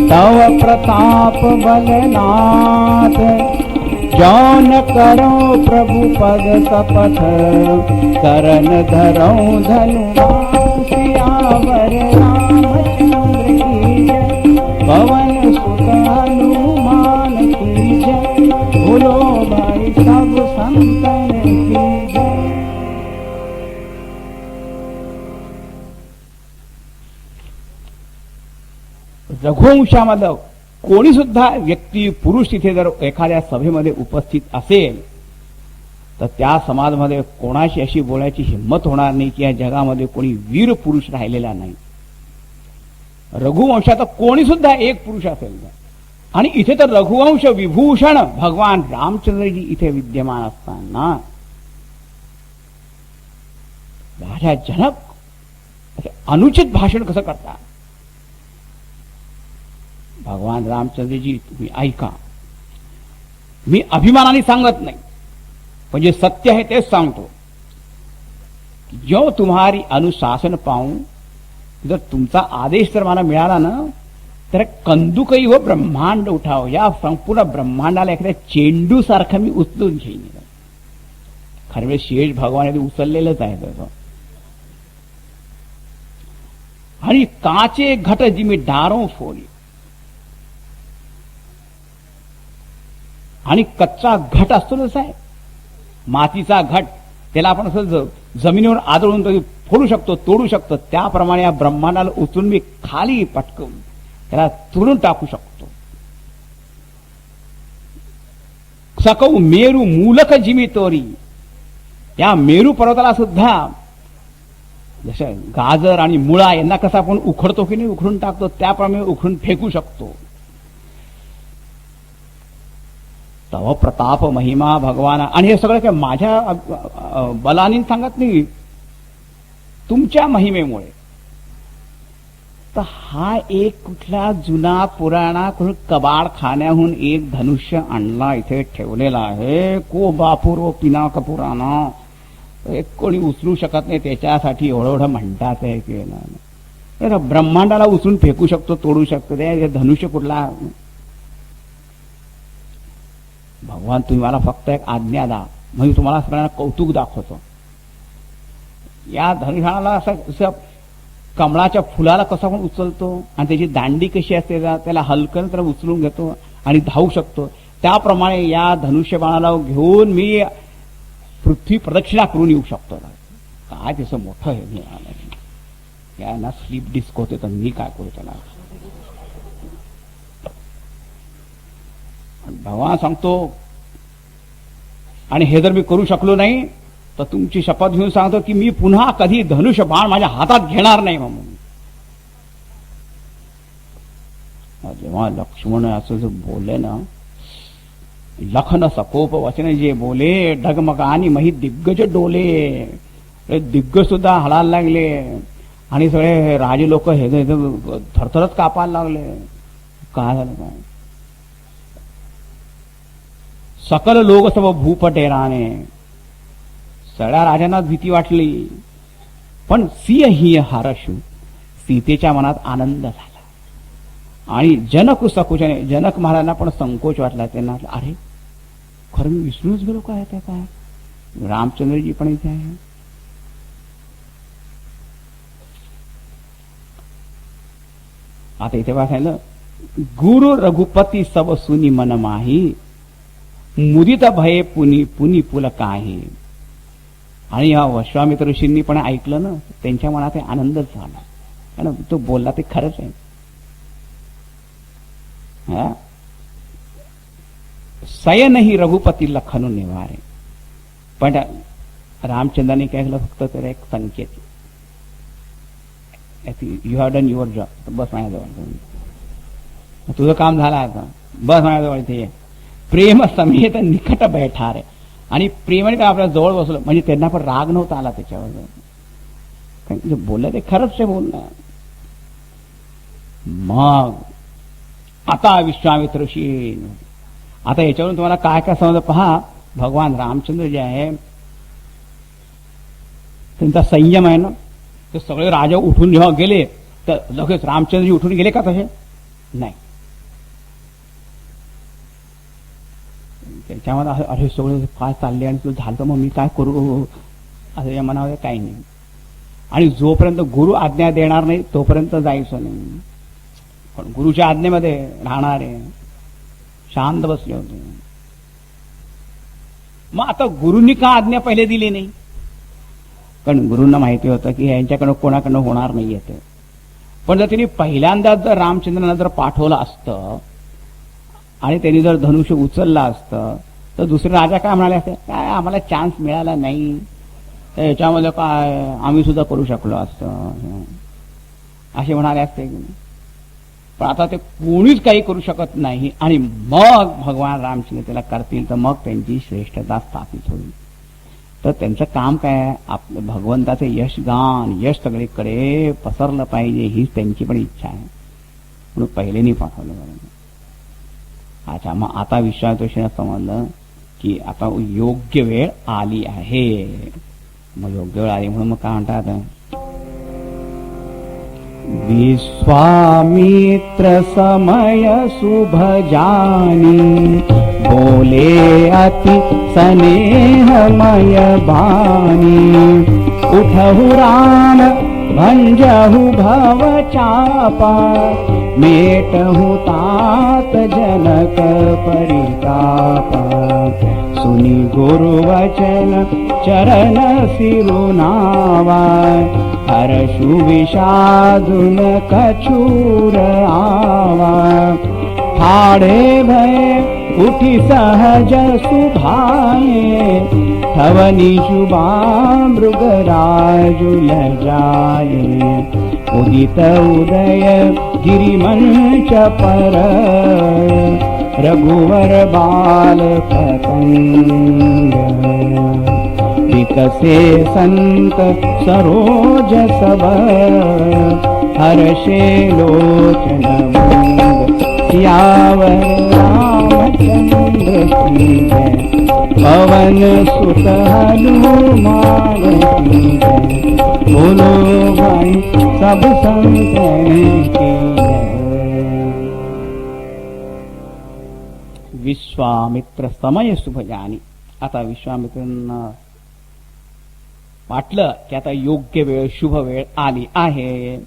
तव प्रताप बलनाथ जौन करो प्रभु पद सपथ करन धरो धनुष सियावर रामचंद्र की जय पवन सुत हनुमान की जय बोलो भाई सब संतन की जय। रघुवंशामध्ये कोणी सुद्धा व्यक्ती पुरुष तिथे जर एखाद्या सभेमध्ये उपस्थित असेल तर त्या समाजामध्ये कोणाशी अशी बोलायची हिंमत होणार नाही की या जगामध्ये कोणी वीर पुरुष राहिलेला नाही. रघुवंशात कोणी सुद्धा एक पुरुष असेल आणि इथे तर रघुवंश विभूषण भगवान रामचंद्रजी इथे विद्यमान असताना राजा जनक अनुचित भाषण कसं करतात. भगवान रामचंद्रजी तुम्ही ऐका, मी अभिमानाने सांगत नाही पण जे सत्य आहे तेच सांगतो. जो तुम्हारी अनुशासन पाहूं जर तुमचा आदेश जर मला मिळाला ना तर कंदुकई व ब्रह्मांड उठाव, या संपूर्ण ब्रह्मांडाला एखाद्या चेंडू सारखं मी उचलून घेईन. खरं म्हणजे शेष भगवान उचललेलंच आहे तसं. आणि काचे घट जिमी डारो फोडी, आणि कच्चा घट असतो ना साहेब, मातीचा घट, त्याला आपण असं जमिनीवर आदळून फोडू शकतो, तोडू शकतो. त्याप्रमाणे या ब्रह्मांडाला उचलून मी खाली पटकवून त्याला तुरून टाकू शकतो. सकऊ मेरू मूलक जिमी तोरी, या मेरू पर्वताला सुद्धा जसं गाजर आणि मुळा यांना कसं आपण उखडतो की नाही, उखडून टाकतो, त्याप्रमाणे उखडून फेकू शकतो. तव प्रताप महिमा भगवान, आणि हे सगळं काय माझ्या बलाने सांगत नाही, तुमच्या महिमेमुळे. तर हा एक कुठला जुना पुराणा कबाडखान्याहून एक धनुष्य आणला इथे ठेवलेला आहे. को बापुरो पिनाक पुराणा, एक कोणी उचलू शकत नाही, त्याच्यासाठी एवढं म्हणतात आहे की ब्रह्मांडाला उचलून फेकू शकतो, तोडू शकतो. ते धनुष्य कुठला. भगवान तुम्ही मला फक्त एक आज्ञा द्या, म्हणजे तुम्हाला सगळ्यांना कौतुक दाखवतो. या धनुष्याला असं कमळाच्या फुलाला कसं आपण उचलतो आणि त्याची दांडी कशी असते, त्याला हलकन त्याला उचलून घेतो आणि धावू शकतो, त्याप्रमाणे या धनुष्यबाणाला घेऊन मी पृथ्वी प्रदक्षिणा करून येऊ शकतो. काय त्याचं मोठं हे यांना स्लीप डिस्क होते, तर मी काय करू त्याला. भगवान सांगतो, आणि हे जर मी करू शकलो नाही तर तुमची शपथ घेऊन सांगतो की मी पुन्हा कधी धनुष्य बाण माझ्या हातात घेणार नाही. म्हणून जेव्हा लक्ष्मण असं जो बोलले ना, लखन सकोप वचन जे बोले, डगमगानी मही दिग्गज डोले, दिग्गज सुद्धा हलायला लागले आणि सगळे राजे लोक हे थरथरच कापायला लागले. काय झालं काय. सकल लोक सब भूपटेराने, सगळ्या राजांना भीती वाटली, पण सिंह ही हरशू, सीतेच्या मनात आनंद झाला. आणि जनक सकुचने, जनक महाराजांना पण संकोच वाटला. त्यांना अरे खरं मी विसरूनच गेलो काय, त्या काय रामचंद्रजी पण इथे आहे. आता इथे काय सांगितलं, गुरु रघुपती सब सुनी मन माही, मुदित भये पुनी पुनी पुल काही. आणि या विश्वामित्र ऋषींनी पण ऐकलं ना, त्यांच्या मनात आनंदच झाला, कारण तो बोलला ते खरंच आहे. सयन ही रघुपती लखनू निवारे, पण रामचंद्राने काय केलं, फक्त त्याला एक संकेत, you have done your job, बस माझ्याजवळ, तुझं काम झालं आता, बस माझ्याजवळ इथे ये. प्रेम समेत निकट बैठा रे. आणि प्रेमाने काय आपल्या जवळ बसलं, म्हणजे त्यांना पण राग नव्हता आला त्याच्यावर. जे बोललं ते खरंच ते बोलणं. मग आता विश्वामित्रशी, आता याच्यावरून तुम्हाला काय काय समजलं पहा. भगवान रामचंद्र जे आहे त्यांचा संयम आहे ना, ते सगळे राजा उठून जेव्हा गेले तर लगेच रामचंद्रजी उठून गेले का तसे नाही. त्याच्यामध्ये अरे सगळे काय चालले आणि तुझं झालं तर मग मी काय करू असं या मनामध्ये काही नाही. आणि जोपर्यंत गुरु आज्ञा देणार नाही तोपर्यंत जायचं नाही. पण गुरुच्या आज्ञेमध्ये राहणारे शांत बसले होते. मग आता गुरुंनी का आज्ञा पहिले दिली नाही, कारण गुरूंना माहिती होतं की यांच्याकडनं कोणाकडनं होणार नाही येते. पण जर त्यांनी पहिल्यांदाच जर रामचंद्रांना जर पाठवलं असतं आणि त्यांनी जर धनुष्य उचललं असतं तर दुसरे राजा काय म्हणाले असते, काय आम्हाला चान्स मिळाला नाही, याच्यामध्ये काय आम्ही सुद्धा करू शकलो असतं असे म्हणाले असते. पण आता ते कोणीच काही करू शकत नाही. आणि मग भगवान रामचंद्र त्याला करतील तर मग त्यांची श्रेष्ठता स्थापित होईल. तर त्यांचं काम काय, आपलं भगवंताचे यशगान, यश सगळीकडे पसरलं पाहिजे हीच त्यांची पण इच्छा आहे. म्हणून पहिले नाही पाठवलं. अच्छा, मग आता विश्वामित्राने समजलं की आता योग्य वेळ आली आहे. मग योग्य वेळ आली म्हणून मग काय म्हणतात, विश्वामित्र समय शुभ जानी, बोले अति स्नेहमय बानी, उठहु राम भंजहु भव चापा, मेटहु तात जनक परितापा, सुनि गुरु वचन चरण सिरुनावा, हर्षु विषादुन कछूर आवा, ठाड़े भय उठी सहज सुभाए, थवनी शुभा मृगराजु लजाए, उदित उदय गिरिमंच पर, रघुवर बाल पतंग, विकसे संत सरोज सब, हर्षे लोचन भंग, सियावर रामचंद्र की जय, पवन सुत हनुमान की जय, बोलो भाई सब संतन की जय. विश्वामित्र समय शुभ जानी. आता विश्वामित्रांना वाटलं की आता योग्य वेळ, शुभ वेळ आली आहे.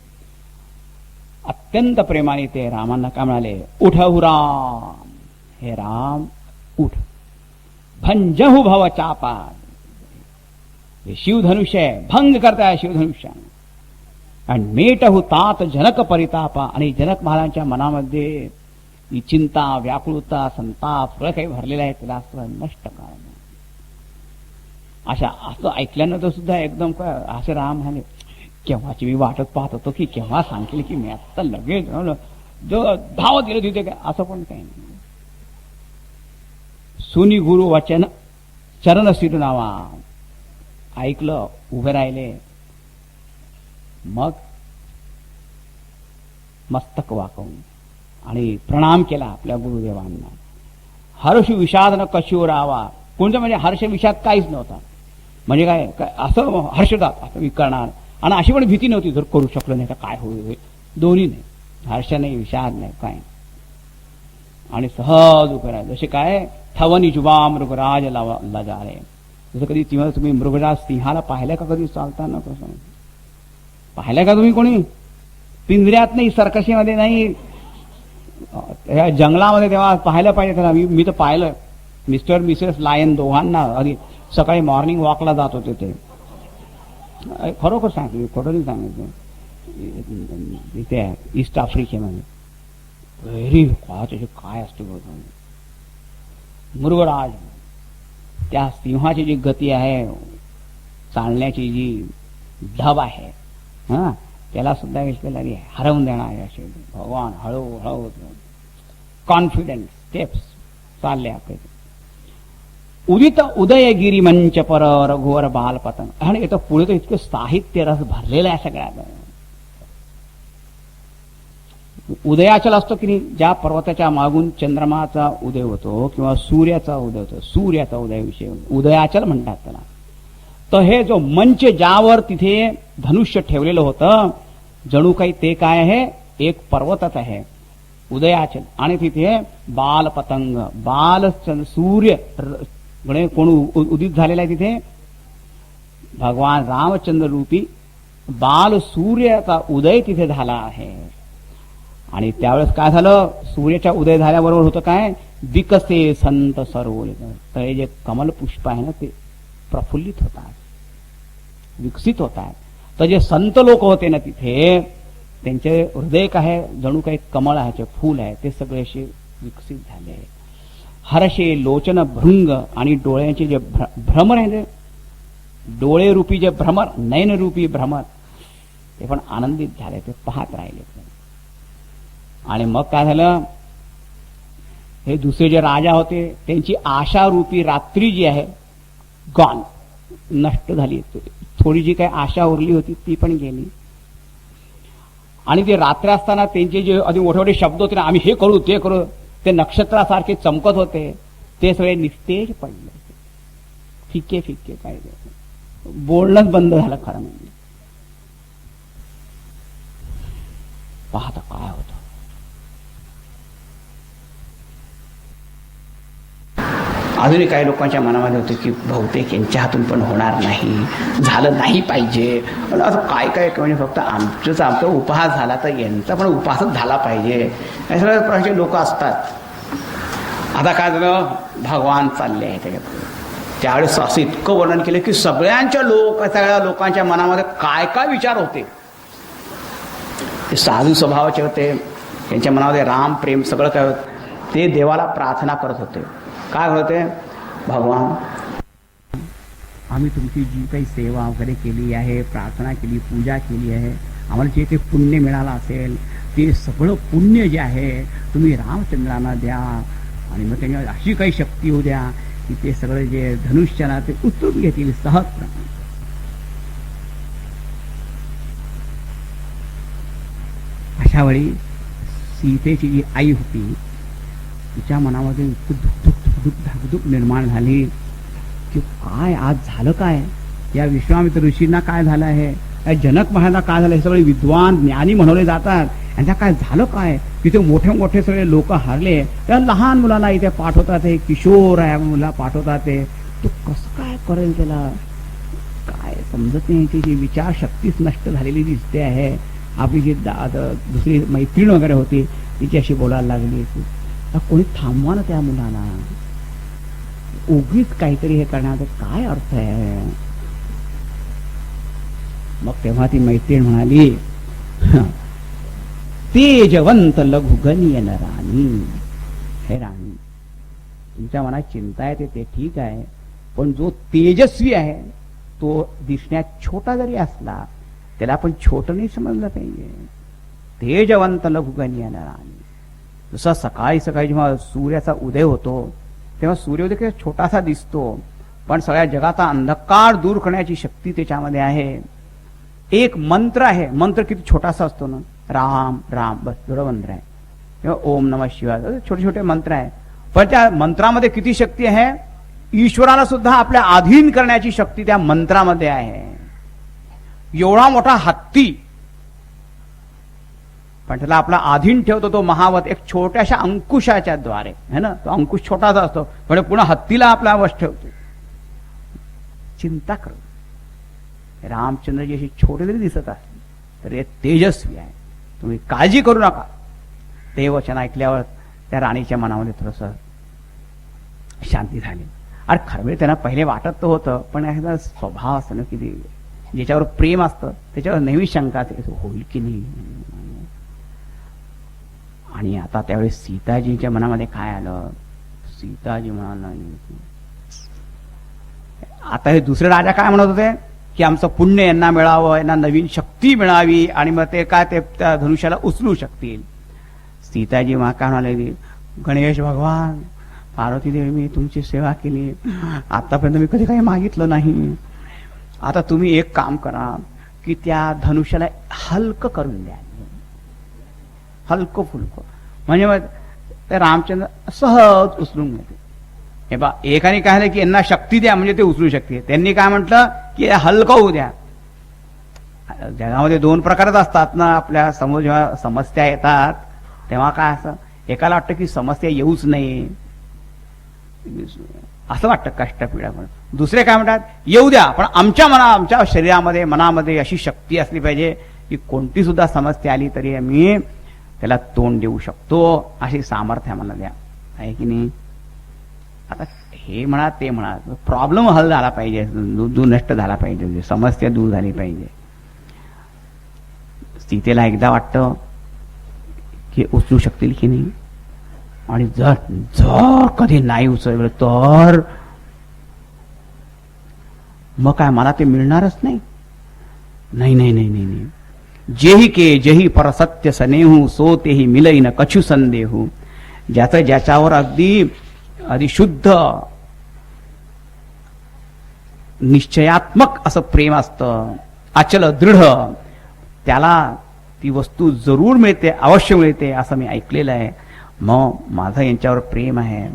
अत्यंत प्रेमाने ते रामांना काय म्हणाले, उठहु राम, हे राम उठ, भंजहु भव चापा, हे शिवधनुष्य भंग करताय शिवधनुष्याने, आणि मेटहु तात जनक परितापा, आणि जनक महाराजांच्या मनामध्ये ही चिंता, व्याकुळता, संताप सगळं काही भरलेलं आहे, त्याला असं नष्ट करणं. अशा असं ऐकल्यानंतर सुद्धा एकदम काय असे राम म्हणाले, केव्हाची मी वाटत पाहत होतो की केव्हा सांगतील की मी आता लगेच जो धावत गेलो तिथे काय, असं पण काही नाही. सुनी गुरु वचन चरण सिरुनावा, ऐकलं, उभे राहिले, मग मस्तक वाकवून आणि प्रणाम केला आपल्या गुरुदेवांना. हर्ष विषाद न कशोरावा, कोणतं म्हणजे हर्ष विषाद काहीच नव्हता. म्हणजे काय असं हर्षदात असं मी करणार, आणि अशी पण भीती नव्हती जर करू शकलो नाही तर काय होईल, दोन्ही नाही, हर्ष नाही विषाद नाही काय. आणि सहज उभे राहिले, जसे काय थवनी जुबा मृगराज लजारे, जसं कधी तुम्ही मृगराज सिंहाला पाहिलं का कधी चालताना, कसं पाहिलं का तुम्ही कोणी, पिंजऱ्यात नाही, सर्कशीमध्ये नाही, जंगलामध्ये तेव्हा पाहायला पाहिजे त्याला. मी तर पाहिलं, मिस्टर मिसेस लायन दोघांना आधी सकाळी मॉर्निंग वॉकला जात होते ते. खरोखर सांगितलं, खोटं नाही सांगितलं. इथे ईस्ट आफ्रिकेमध्ये व्हेरी काय असते मृगराज, त्या सिंहाची जी गती आहे चालण्याची जी ढब आहे त्याला सुद्धा विश्लेषण हरवून देणार आहे. असे भगवान हळूहळू कॉन्फिडन्स स्टेप्स चालले आपले. उदित उदयगिरी मंच पर रघुवर बालपतंग. आणि इथं पुढे तर इतकं साहित्य रस भरलेलं आहे सगळ्यात. उदयाचल असतो की नाही, ज्या पर्वताच्या मागून चंद्रमाचा उदय होतो किंवा सूर्याचा उदय होतो, सूर्याचा उदय विषय उदयाचल म्हणतात त्याला. तर हे जो मंच ज्यावर तिथे धनुष्य ठेवलेलं होतं जणू काही ते काय आहे, एक पर्वतच आहे उदयाचल. आणि तिथे बालपतंग बाल सूर्य कोण उदित झालेला आहे तिथे, भगवान रामचंद्र रूपी बाल सूर्याचा उदय तिथे झाला आहे. आणि त्यावेळेस काय झालं, सूर्याच्या उदय झाल्याबरोबर होतं काय, विकसे संत सरोवर. तर जे कमल पुष्प आहे ना ते प्रफुल्लित होतात, विकसित होतात. तर जे संत लोक होते ना तिथे त्यांचे हृदय काय जणू काही कमळ आहे, फूल आहे, ते सगळे असे विकसित झाले. हर्षे लोचन भृंग. आणि डोळ्यांचे जे भ्रमर आहे, डोळे रूपी जे भ्रमर, नयन रूपी भ्रमर, ते पण आनंदित झाले, ते पाहत राहिले. आणि मग काय झालं, हे दुसरे जे राजा होते त्यांची आशा रूपी रात्री जी आहे गॉन, नष्ट झाली. थोडी जी काही आशा उरली होती ती पण गेली. आणि ते रात्र असताना त्यांचे जे आधी मोठे मोठे शब्द होते ना, आम्ही हे करू ते करू, ते नक्षत्रासारखे चमकत होते, ते सगळे निस्तेज पडले, फिके फिके, काय बोलणंच बंद झालं खरं म्हणजे. पाहता काय होतं. अजूनही काही लोकांच्या मनामध्ये होते की बहुतेक यांच्या हातून पण होणार नाही, झालं नाही पाहिजे. पण असं काय काय म्हणजे फक्त आमचा उपहास झाला तर यांचा पण उपहासच झाला पाहिजे, हे सगळ्या प्रकारचे लोक असतात. आता काय झालं, भगवान चालले आहे त्याच्यात. त्यावेळेस असं इतकं वर्णन केलं की सगळ्या लोकांच्या मनामध्ये काय काय विचार होते. ते साधू स्वभावाचे होते, त्यांच्या मनामध्ये राम प्रेम सगळं काय होतं. ते देवाला प्रार्थना करत होते. काय होते, भगवान आम्ही तुमची जी काही सेवा वगैरे केली आहे, प्रार्थना केली, पूजा केली आहे, आम्हाला जे ते पुण्य मिळालं असेल ते सगळं पुण्य जे आहे तुम्ही रामचंद्रांना द्या. आणि मग त्यांनी अशी काही शक्ती होऊ द्या की ते सगळं जे धनुष्यना ते उचलून घेतील सहज. अशा वेळी सीतेची जी आई होती तिच्या मनामध्ये धुकधुक निर्माण झाली की काय आज झालं काय, या विश्वामित्र ऋषींना काय झालं आहे, या जनक महाराजांना काय झालं, हे सगळे विद्वान ज्ञानी म्हणवले जातात, यांच्या काय झालं काय. तिथे मोठे मोठे सगळे लोक हारले, त्या लहान मुलाला इथे पाठवतात, हे किशोर आहे मुला पाठवतात, ते तो कसं काय करेल, त्याला काय समजत नाही. त्याची विचारशक्तीच नष्ट झालेली दिसते आहे. आपली जी दुसरी मैत्रीण वगैरे होती तिची अशी बोलायला लागली की कोणी थांबवा ना त्या मुलाला, उगीच काहीतरी हे करण्याचा काय अर्थ आहे. मग तेव्हा ती मैत्रीण म्हणाली, तेजवंत लघुगणीय राणी. हे राणी, तुमच्या मनात चिंता येते ते ठीक आहे, पण जो तेजस्वी आहे तो दिसण्यात छोटा जरी असला त्याला आपण छोट नाही समजलं पाहिजे. तेजवंत लघुगणीय राणी. जसं सकाळी सकाळी जेव्हा सूर्याचा उदय होतो तेव्हा सूर्योदय किंवा छोटासा दिसतो, पण सगळ्या जगाचा अंधकार दूर करण्याची शक्ती त्याच्यामध्ये आहे. एक मंत्र आहे, मंत्र किती छोटासा असतो ना, राम राम, बस एवढं मंत्र आहे. किंवा ओम नमः शिवाय, छोटे छोटे मंत्र आहे, पण त्या मंत्रामध्ये किती शक्ती आहे. ईश्वराला सुद्धा आपल्या अधीन करण्याची शक्ती त्या मंत्रामध्ये आहे. एवढा मोठा हत्ती पण त्याला आपला अधीन ठेवतो तो महावत एक छोट्याशा अंकुशाच्या द्वारे, है ना. तो अंकुश छोटासा असतो पण पुन्हा हत्तीला आपला वश ठेवतो. चिंता करू, रामचंद्र जी अशी छोटे जरी दिसत असले तर हे तेजस्वी आहे, तुम्ही काळजी करू नका. ते वचन ऐकल्यावर त्या राणीच्या मनामध्ये थोडस शांती झाली. अरे खरं त्यांना पहिले वाटत तर होतं, पण एखादा स्वभाव असतो ना की ज्याच्यावर प्रेम असतं त्याच्यावर नेहमी शंका होईल की नाही. आणि आता त्यावेळेस सीताजींच्या मनामध्ये काय आलं, सीताजी म्हणाला, आता हे दुसरे राजा काय म्हणत होते, की आमचं पुण्य यांना मिळावं, यांना नवीन शक्ती मिळावी आणि मग ते काय ते त्या धनुष्याला उचलू शकतील. सीताजी माका म्हणाले, गणेश भगवान, पार्वती देवी, मी तुमची सेवा केली, आतापर्यंत मी कधी काही मागितलं नाही. आता तुम्ही एक काम करा की त्या धनुष्याला हलकं करून द्या, हलकं फुलकं, म्हणजे मग ते रामचंद्र सहज उचलून घेते. हे बा, एकाने काय झालं की यांना शक्ती द्या म्हणजे ते उचलू शकते, त्यांनी काय म्हटलं की हलकं होऊ द्या. जगामध्ये दोन प्रकारच असतात ना, आपल्या समोर जेव्हा समस्या येतात तेव्हा काय असं, एकाला वाटतं की समस्या येऊच नाही असं वाटतं, कष्टपीडा म्हणून. दुसरे काय म्हणतात, येऊ द्या पण आमच्या शरीरामध्ये मनामध्ये अशी शक्ती असली पाहिजे की कोणती सुद्धा समस्या आली तरी आम्ही त्याला तोंड देऊ शकतो, अशी सामर्थ्य आम्हाला द्या, आहे की नाही. आता हे म्हणा ते म्हणा, प्रॉब्लेम हल झाला पाहिजे, दूर नष्ट झाला पाहिजे, समस्या दूर झाली पाहिजे. सीतेला एकदा वाटतं की उचलू शकतील की नाही, आणि जर जर कधी नाही उचललं तर मग काय मला ते मिळणारच नाही. नाही नाही नाही नाही नाही, जेही के जेही परसत्य सनेहू सो तेही मिलई न कछु संदेहू. ज्याचं ज्याच्यावर अगदी शुद्ध निश्चयात्मक असं प्रेम असतं, अचल दृढ, त्याला ती वस्तू जरूर मिळते, अवश्य मिळते, असं मी ऐकलेलं आहे. मग माझं यांच्यावर प्रेम आहे,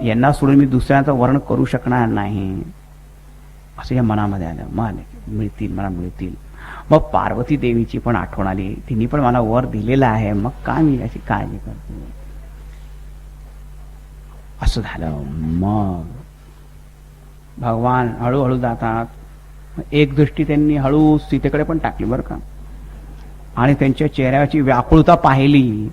यांना सोडून मी दुसऱ्यांचं वर्ण करू शकणार नाही, असं या मनामध्ये आलं. मग मिळतील, मला मिळतील. मग पार्वती देवीची पण आठवण आली, तिने पण मला वर दिलेला आहे, मग काय मी याची काळजी करते, असं झालं. मग भगवान हळूहळू जातात. एक दृष्टी त्यांनी हळू सीतेकडे पण टाकली बरं का, आणि त्यांच्या चेहऱ्याची व्याकुळता पाहिली.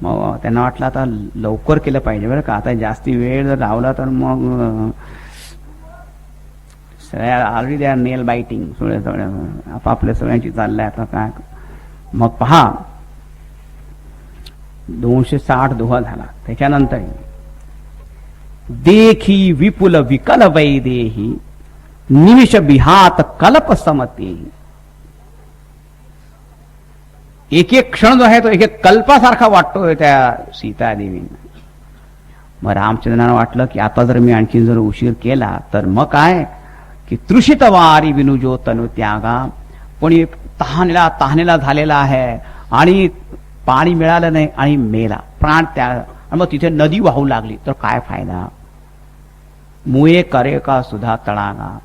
मग त्यांना वाटलं आता लवकर केलं पाहिजे बरं का, आता जास्ती वेळ जर लावला तर मग already they are nail biting, सगळे आपापल्या सगळ्यांची चाललंय आता काय. मग पहा 260 दोहा झाला. त्याच्यानंतर देखी विपुल विकल वैदेही निमिष बिहात कल्प समते. एक एक क्षण जो आहे तो एक एक कल्पासारखा वाटतोय त्या सीतादेवींना. मग रामचंद्रांना वाटलं की आता जर मी आणखी जर उशीर केला तर मग काय की तृषित वारी विनुजो तनु त्यागा. पण तहानेला झालेला आहे आणि पाणी मिळालं नाही आणि मेला, प्राण त्याग, आणि मग तिथे नदी वाहू लागली तर काय फायदा. मुये करे का सुधा तळागा.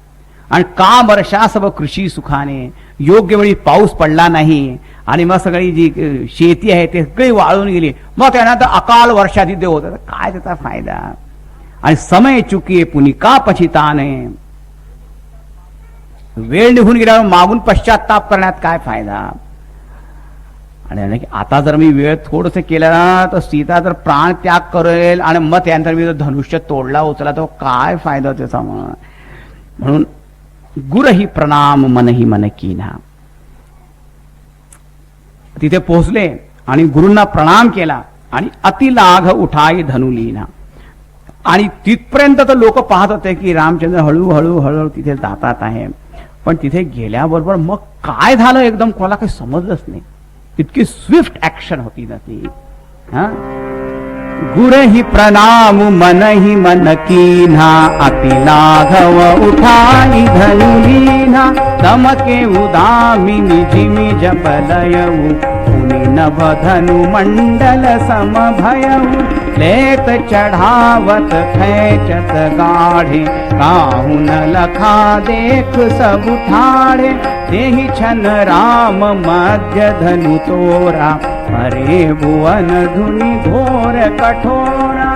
आणि का वर्षा सब कृषी सुखाने, योग्य वेळी पाऊस पडला नाही आणि मग सगळी जी शेती आहे ते सगळी वाळून गेली, मग त्यांना तर अकाल वर्षाधी होत, काय त्याचा फायदा. आणि समय चुकी पुनी का पछिताने, वेळ निघून गेल्यावर मागून पश्चाताप करण्यात काय फायदा. आणि आता जर मी वेळ थोडस केला ना तर सीता जर प्राण त्याग करेल आणि मग त्यानंतर मी जर धनुष्य तोडला उचला तर काय फायदा त्याचा. म्हणून गुरही प्रणाम मनही मन कीना. तिथे पोहोचले आणि गुरूंना प्रणाम केला आणि अतिलाघ उठाई धनुलीना. आणि तिथपर्यंत तर लोक पाहत होते की रामचंद्र हळूहळू हळूहळू तिथे जातात आहे, पण तिथे गेल्याबरोबर मग काय झालं एकदम कोणाला काही समजलंच नाही. इतकी स्विफ्ट ऍक्शन होती ना ती. गुरही प्रणाम मनहि मन कीन्हा, अतिलाघव उठाई धनुलीना. तमके उदामिनी जिमि जपलयऊ, पुनि नभ धनु मंडल समभयऊ. लेत चढ़ावत खेचत गाढ़े, काहू न लखा देख सब ठाड़े. तेहि छन राम मध्य धनु तोरा, हरे भुवन धुनि घोर कठोरा.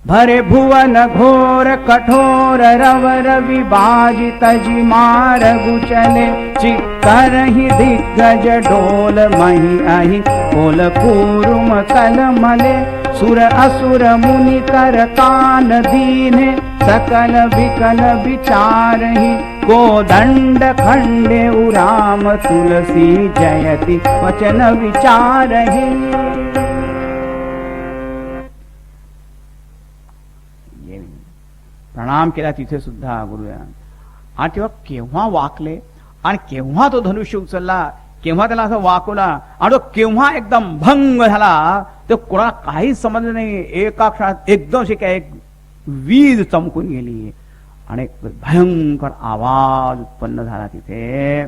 भरे भुवन घोर कठोर, रव रवि बाजि तजि मारगु चले. चित्तरहि दिग्गज डोल महि अहि, कोल कूरुम कल मले. सुर असुर मुनि कर कान दीने, सकल विकल विचारहि. कोदंड खंडे उराम तुलसी, जयति वचन विचारहि. प्रणाम केला तिथे सुद्धा गुरुया. आणि तेव्हा केव्हा वाकले आणि केव्हा तो धनुष्य उचलला, केव्हा त्याला असं वाकवला आणि तो केव्हा एकदम भंग झाला ते कोणाला काहीच समजलं नाही. एका क्षणात एकदम काय एक वीज चमकून गेली आणि एक भयंकर आवाज उत्पन्न झाला तिथे.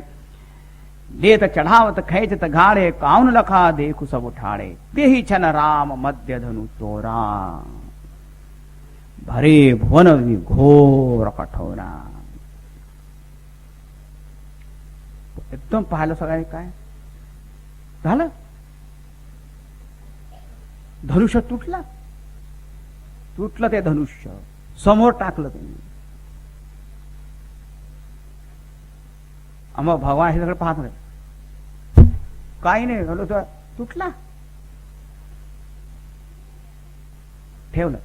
देत चढावत खैचत घाडे काऊन लखा देखू सब ठाडे तेही छन राम मध्य धनु तोरा भरे भुवन घोर कठोरा. एकदम पाहिलं सगळ्यांनी काय झालं, धनुष्य तुटलं ते धनुष्य समोर टाकलं त्यांनी. मग भगवान हे सगळं पाहत नाही, काही नाही झालं, तर तुटला, ठेवलं.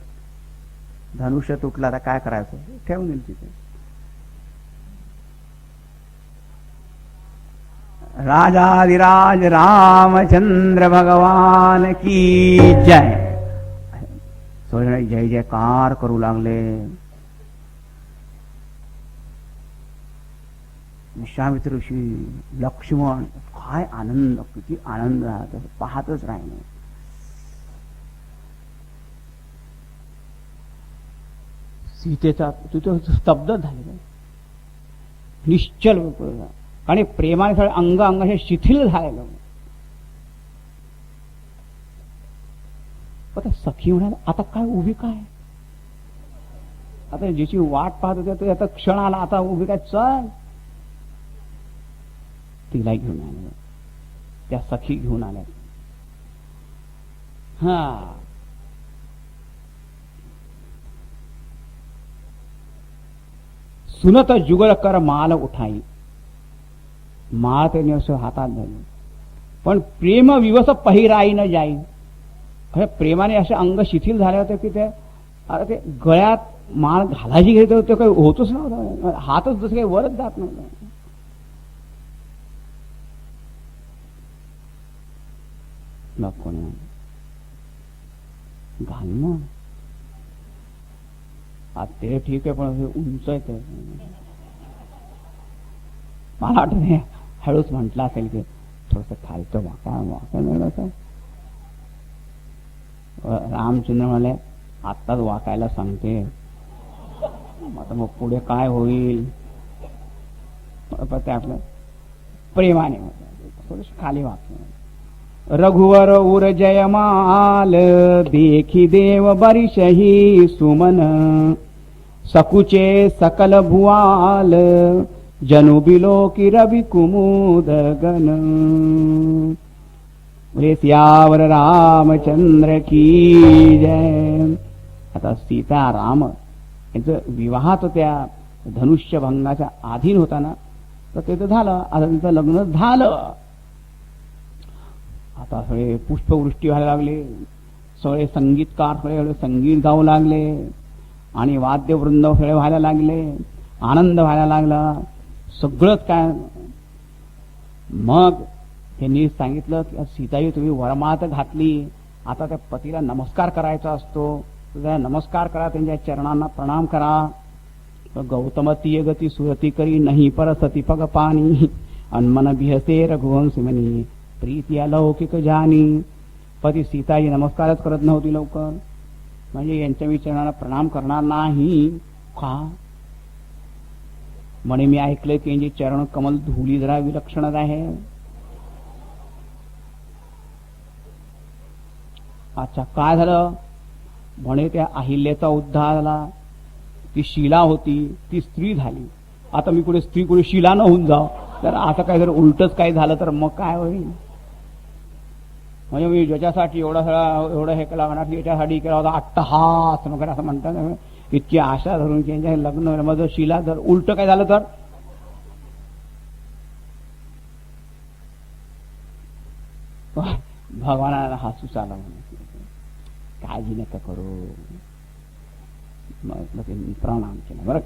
धनुष्य तुटला तर काय करायचं, ठेवून दिलं तिथे. राजाधिराज रामचंद्र भगवान की जय. सगळे जय जयकार करू लागले. विश्वामित्र ऋषी, लक्ष्मण, काय आनंद, किती आनंद राहत, पाहतच राहिले. सीतेचा तिथे स्तब्ध झाले, निश्चल आणि प्रेमाने सगळे अंग अंगाचे शिथिल झालेलं. आता सखी म्हणाल, आता काय उभी काय, आता ज्याची वाट पाहत होते तो आता क्षण आला, आता उभी काय, चल. तिला घेऊन आले, त्या सखी घेऊन आल्या. हा सुनत जुगल कर माल उठाई, माळ त्याने असं हातात धरलं, पण प्रेम विवस पहिराई न जाई. प्रेमाने असे अंग शिथिल झाले होते की ते गळ्यात माळ घालायची घेत होते, काही होतच नव्हतं, हातच जसं काही वरच जात नव्हतं. मग कोणी घाल ना, ते ठीक आहे, पण उंच आहे ते. मला वाटत हळूच म्हटलं असेल की थोडस खालचं वाका मिळत. रामचंद्र म्हणाले, आत्ताच वाकायला सांगते, आता मग पुढे काय होईल. ते आपलं प्रेमाने थोडस खाली वाकलं. रघुवर उर जयमाल देखी देव बरिशही सुमन, सकुचे सकल भुआल जनु बिलो की रवि कुमुद गण. बोले सियावर रामचंद्र की जय. आता सीता राम यांचं विवाहात त्या धनुष्य भंगाच्या अधीन होता ना, तर ते तर झालं, आता त्यांचं लग्न झालं. आता सगळे पुष्पवृष्टी व्हायला लागले, सगळे संगीतकार सगळे संगीत गाऊ लागले आणि वाद्यवृंद सगळे व्हायला लागले, आनंद व्हायला लागला सगळंच काय. मग त्यांनी सांगितलं की सीताई तुम्ही वरमाळ घातली, आता त्या पतीला नमस्कार करायचा असतो, त्याला नमस्कार करा, त्यांच्या चरणांना प्रणाम करा. गौतमती गती सुरती करी नाही पर सती पग पाणी, अन्मन बिहसे रघुवंश मनी प्रीती अलौकिक जानी. पती सीताई नमस्कारच करत नव्हती लवकर, म्हणजे यांच्या मी चरणाला प्रणाम करणार नाही का म्हणे. मी ऐकलंय की यांची चरण कमल धुली जरा विलक्षणच आहे. अच्छा काय झालं म्हणे, त्या अहिल्याचा उद्धार झाला. ती शिला होती, ती स्त्री झाली. आता मी कुठे स्त्री कुठे शिला न होऊन जाव, तर आता काय जर उलटच काय झालं तर मग काय होईल. म्हणजे मी ज्याच्यासाठी एवढं हे लागणार, याच्यासाठी केला होता अट्टहास वगैरे असं म्हणतात. इतकी आशा धरून की यांच्या लग्न माझं शिला जर उलट काय झालं तर भगवानाला हसूच आला. काळजी नका करू, मग प्रणाम केला. बरं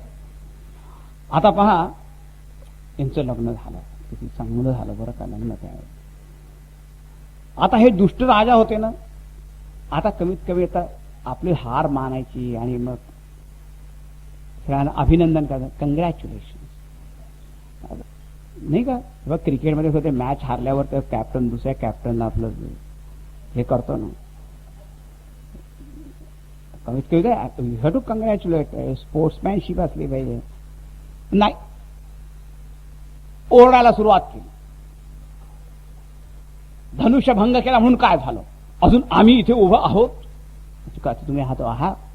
आता पहा यांचं लग्न झालं, किती चांगलं झालं बरं का लग्न. त्यावेळेस आता हे दुष्ट राजा होते ना, आता कमीत कमी आता आपली हार मानायची आणि मग सगळ्यांना अभिनंदन करतात, कंग्रॅच्युलेशन. नाही का? बघ क्रिकेटमध्ये होते, मॅच हारल्यावर तर कॅप्टन दुसऱ्या कॅप्टनला आपलं हे करतो ना, कमीत कमी काय यू हॅव टू कंग्रॅच्युलेट. स्पोर्ट्समॅनशिप असली पाहिजे. नाही, ओरडायला सुरुवात केली. धनुष्यभंग केला म्हणून काय झालं, अजून आम्ही इथे उभं आहोत का? तुम्ही आहात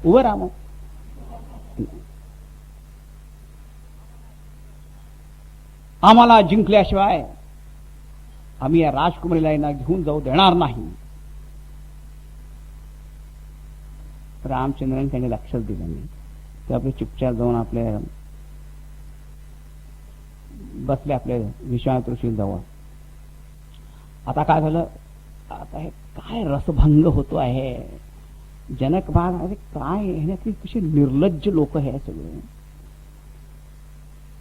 उभं राहा. मग आम्हाला जिंकल्याशिवाय आम्ही या राजकुमारीला घेऊन जाऊ देणार नाही. रामचंद्रांनी त्यांनी लक्षच दिलं नाही. ते आपले चुपचाप जाऊन आपले बसले आपले विश्वामित्र ऋषी जवळ. आता काय झालं, आता हे काय रसभंग होतो आहे. जनक भाग अरे काय हे कसे निर्लज्ज लोक हे सगळे.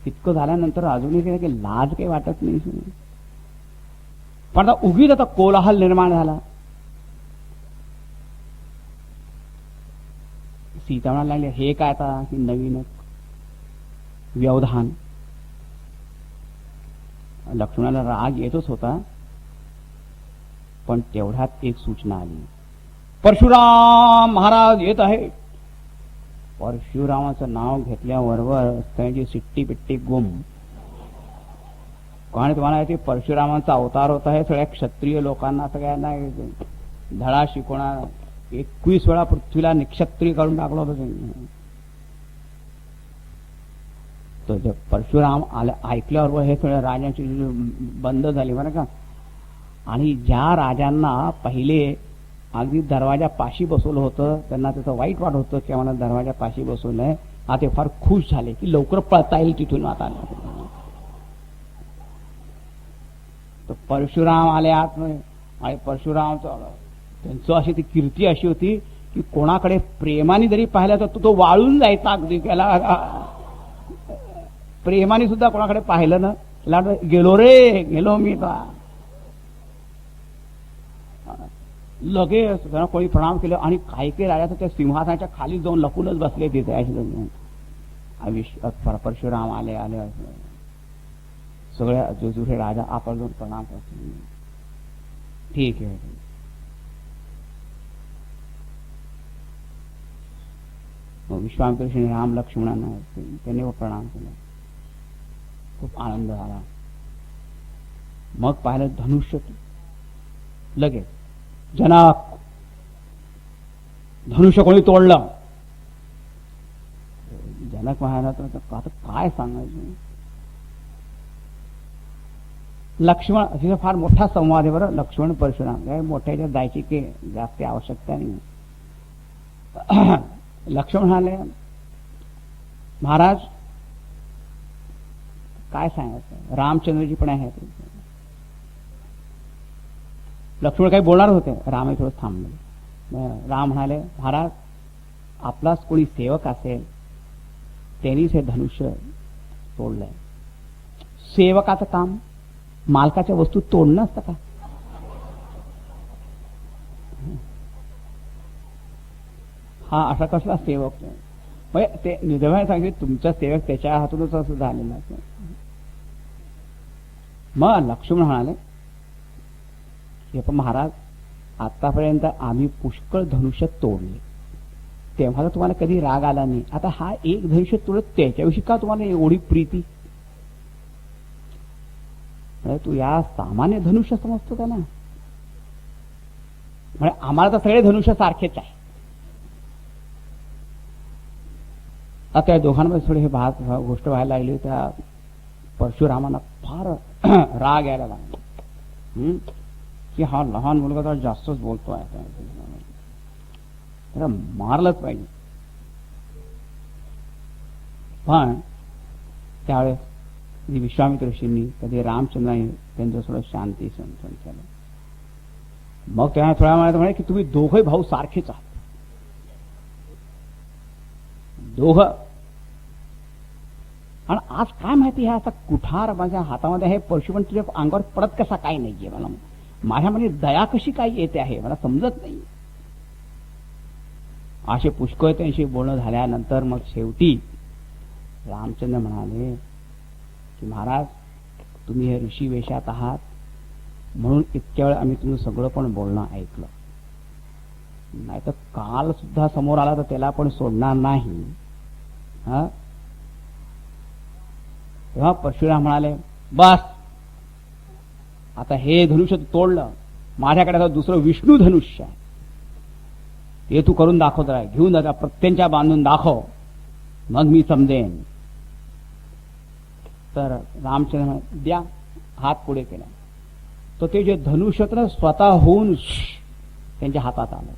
इतकं झाल्यानंतर अजूनही काही लाज काही वाटत नाही. पण आता उगीच आता कोलाहल निर्माण झाला. सीता म्हणायला लागली, हे काय आता की नवीन व्यवधान. लक्ष्मणाला राग येतच होता, पण तेवढ्यात एक सूचना आली. परशुराम महाराज येत आहे. परशुरामाचं नाव घेतल्याबरोबर त्यांची सिट्टी पिट्टी गुम. कारण तुम्हाला ते परशुरामांचा अवतार होता आहे. सगळ्या क्षत्रिय लोकांना सगळ्यांना धडा शिकवणार. 21 वेळा पृथ्वीला निक्षत्रिय करून टाकलं होतं. तो जे परशुराम ऐकल्यावर हे सगळ्या राजांची बंद झाली बरं का. आणि ज्या राजांना पहिले अगदी दरवाजा पाशी बसवलं होतं त्यांना त्याचं वाईट वाटत होतं की आम्हाला दरवाजा पाशी बसवलंय. आता ते फार खुश झाले की लवकर पळता येईल तिथून. आता तर परशुराम आले आतमध्ये. आणि परशुराम त्यांचं अशी ती कीर्ती अशी होती की कोणाकडे प्रेमाने जरी पाहिलं तर तो वाळून जायचा. अगदी त्याला प्रेमाने सुद्धा कोणाकडे पाहिलं ना, त्याला गेलो रे गेलो मी. लगेच त्यांना कोणी प्रणाम केलं. आणि काही काही राजा त्या सिंहासनाच्या खाली जाऊन लपूनच बसले तिथे. परशुराम आले आले सगळ्या जुजुरे राजा आपण जाऊन प्रणाम करतो. ठीक आहे. विश्वामित्र राम लक्ष्मणांना त्यांनी प्रणाम केला. खूप आनंद झाला. मग पाहिलं धनुष्य. लगेच जनक धनुष्य कोणी तोडलं. जनक महाराज आता काय सांगायचं. लक्ष्मण तिथे फार मोठा संवाद आहे बरं. लक्ष्मण परशुराम मोठ्याच्या जायची की जास्त आवश्यकता नाही. लक्ष्मण म्हणाले, महाराज काय सांगायचं, रामचंद्रजी पण आहे. लक्ष्मण काही बोलणार होते, रामही थोडं थांबले. राम म्हणाले, महाराज आपलाच कोणी सेवक असेल त्यांनीच हे धनुष्य तोडलंय. सेवकाचं काम मालकाच्या वस्तू तोडणं असतं का? हा असा कसला सेवक. म्हणजे ते निजमाने सांगितले तुमचा सेवक त्याच्या हातूनच असं झालेलं आहे. मग लक्ष्मण म्हणाले, हे पण महाराज आतापर्यंत आम्ही पुष्कळ धनुष्य तोडले, तेव्हा तर तुम्हाला कधी राग आला नाही. आता हा एक धनुष्य तोडत त्याच्याविषयी का तुम्हाला एवढी प्रीती? तू या सामान्य धनुष्य समजतो का ना? म्हणजे आम्हाला तर सगळे धनुष्य सारखेच आहे. आता त्या दोघांमध्ये थोडी हे गोष्ट व्हायला लागली. त्या परशुरामांना फार राग यायला लागला की हा लहान मुलगा तर जास्तच बोलतो आहे, त्याला मारलंच पाहिजे. पण त्यावेळेस कधी विश्वामित्र ऋषींनी कधी रामचंद्रांनी त्यांचं थोडं शांती संतन केलं. मग त्यांना थोड्या म्हणे की तुम्ही दोघे भाऊ सारखेच आहात. दोघं. आणि आज काय माहिती हे असा कुठार माझ्या हातामध्ये आहे परशुराम तुझ्या अंगावर पडत कसा काय नाहीये. मला माझ्यामध्ये दया कशी काय येते आहे मला समजत नाही. असे पुष्कळ त्यांशी बोलणं झाल्यानंतर मग शेवटी रामचंद्र म्हणाले की महाराज, तुम्ही हे ऋषी वेशात आहात म्हणून इतक्या वेळ आम्ही तुमचं सगळं पण बोलणं ऐकलं, नाही तर काल सुद्धा समोर आला तर त्याला पण सोडणार नाही. तेव्हा परशुराम म्हणाले, बस आता हे धनुष्य तोडलं, माझ्याकडे आता दुसरं विष्णू धनुष्य आहे, ते तू करून दाखवत राह, घेऊन जा, प्रत्येच्या बांधून दाखव, मग मी समजेन. तर रामचंद्र द्या, हात पुढे केला, तर ते जे धनुष्य स्वतः होऊन त्यांच्या हातात आलं.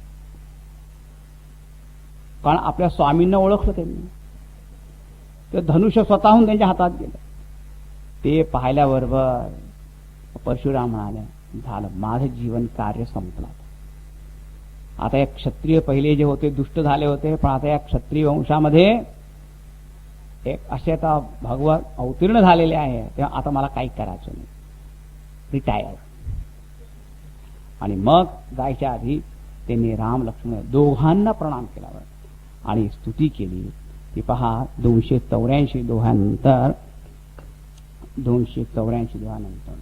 कारण आपल्या स्वामींना ओळखलं त्यांनी, ते धनुष्य स्वतःहून त्यांच्या हातात गेलं. ते पाहिल्याबरोबर परशुराम म्हणाले, झालं, माझं जीवन कार्य संपलं. आता या क्षत्रिय पहिले जे होते दुष्ट झाले होते, पण आता या क्षत्रिय वंशामध्ये एक असे आता भगवान अवतीर्ण झालेले आहे, तेव्हा आता मला काही करायचं नाही, रिटायर. आणि मग जायच्या आधी त्यांनी राम लक्ष्मण दोघांना प्रणाम केला आणि स्तुती केली. ती पहा 284 दोहानंतर 284 दोहानंतर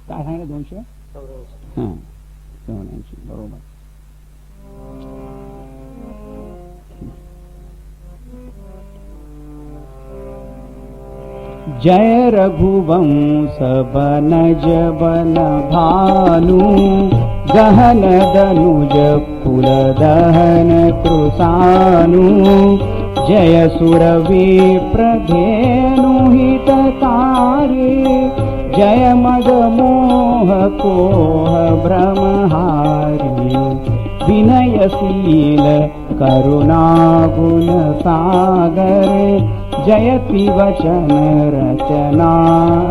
काय सांगितलं 284 बरोबर. जय रघुवंश बनज बन भानु गहन दनुज कुल दहन कृसानु जय सुर विप्रधेनु हितकारी जय मद मोह कोह ब्रह्महारी विनयशील करुणा गुण सागर जयति वचन रचना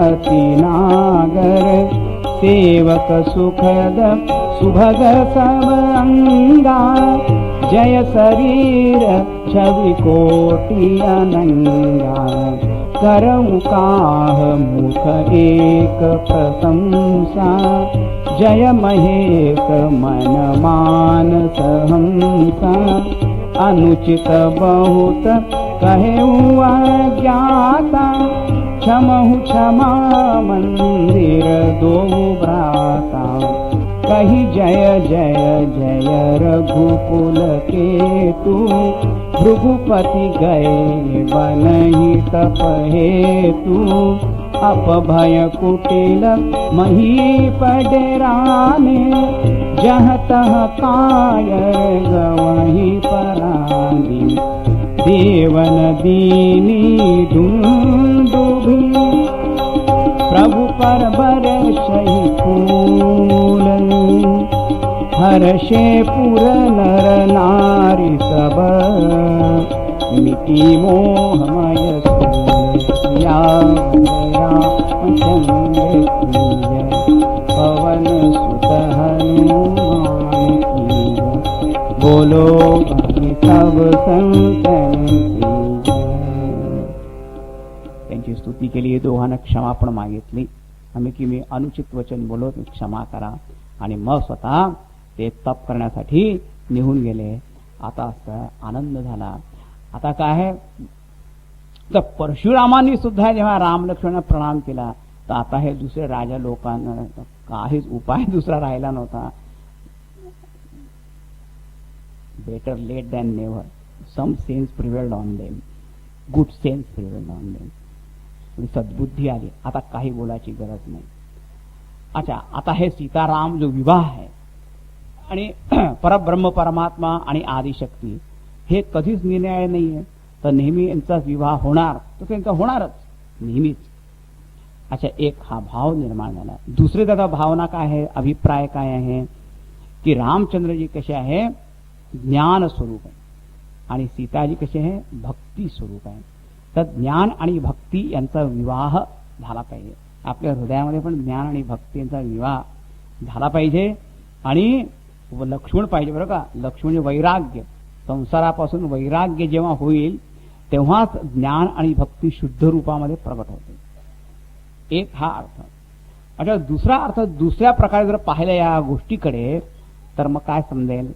अति नागर सेवक सुखद सुभग सब अंगा जय शरीर छवि कोटि अनंगा करऊ काह मुख एक प्रशंसा जय महेश मन मानस हंसा अनुचित बहुत कहेऊ अज्ञाता क्षमहु क्षमा मंदिर दो भ्राता कही जय जय जय रघुकुल केतु भृगुपति गए बनहि तप हेतु अपभय कुटिल महीपड रामे जह तह कायर गवहि परानी देवन दीनी दुंदुभि प्रभु पर बरसहि फूल हर्षे पुर नर नारी सब मिटी मोहमय या रामचंद्र की पवन सुत हनुमान की बोलो सब संतन की त्यांची स्तुती केली. दोघांना क्षमा पण मागितली. आम्ही की मी अनुचित वचन बोललो, क्षमा करा. आणि मग स्वतः ते तप करण्यासाठी निघून गेले. आता आनंद झाला. आता काय आहे तर परशुरामांनी सुद्धा जेव्हा राम लक्ष्मणांना प्रणाम केला तर आता हे दुसरे राजा लोकांना काहीच उपाय दुसरा राहिला नव्हता. Better late than never. Some sense prevailed on them. Good sense prevailed on them. थोडी सद्बुद्धी आली. आता काही बोलायची गरज नाही. अच्छा, आता हे सीताराम जो विवाह आहे आणि परब्रह्म परमात्मा आणि आदिशक्ती हे कधीच निर्णय नाहीये. तर नेहमी यांचा विवाह होणार तर त्यांचा होणारच नेहमीच. अच्छा, एक हा भाव निर्माण झाला. दुसरे त्याचा भावना काय आहे, अभिप्राय काय आहे की रामचंद्रजी कसे आहे ज्ञान स्वरूप आहे आणि सीताजी कसे आहे भक्ती स्वरूप आहे. तर ज्ञान आणि भक्ती यांचा विवाह झाला पाहिजे. आपल्या हृदयामध्ये पण ज्ञान आणि भक्ती यांचा विवाह झाला पाहिजे. आणि लक्ष्मण पाहिजे बरं का. लक्ष्मण वैराग्य, संसारापासून वैराग्य जेव्हा होईल तेव्हाच ज्ञान आणि भक्ती शुद्ध रूपामध्ये प्रगट होते. एक हा अर्थ. अच्छा, दुसरा अर्थ दुसऱ्या प्रकारे जर पाहिलं या गोष्टीकडे तर मग काय समजेल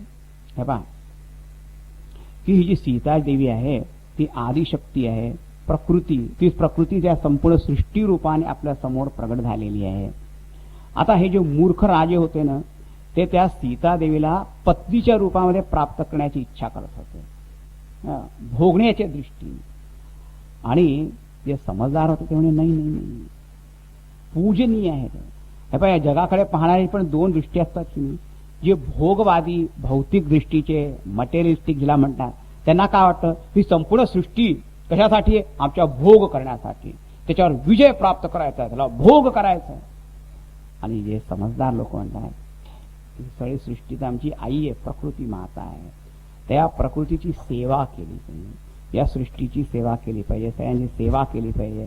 हे पहा की ही जी सीता देवी आहे ती आदिशक्ती आहे, प्रकृती, ती प्रकृती त्या संपूर्ण सृष्टी रूपाने आपल्या समोर प्रगट झालेली आहे. आता हे जे मूर्ख राजे होते ना, ते त्या सीता देवीला पत्नीच्या रूपामध्ये प्राप्त करण्याची इच्छा करत होते, भोगण्याच्या दृष्टीने. आणि जे समजदार होते ते म्हणे नाही नाही नाही, पूजनीय आहे. हे पाय, जगाकडे पाहणारी पण दोन दृष्टी असतात की नाही. जे भोगवादी भौतिक दृष्टीचे मटेरियलिस्टिक जिला म्हणतात, त्यांना काय वाटतं ही संपूर्ण सृष्टी कशासाठी आहे, आमच्या भोग करण्यासाठी, त्याच्यावर विजय प्राप्त करायचा, त्याला भोग करायचा. आणि जे समजदार लोक म्हणतात ही सगळी सृष्टी तर आमची आई आहे, प्रकृती माता आहे, त्या प्रकृतीची सेवा केली पाहिजे, या सृष्टीची सेवा केली पाहिजे, सगळ्यांची सेवा केली पाहिजे.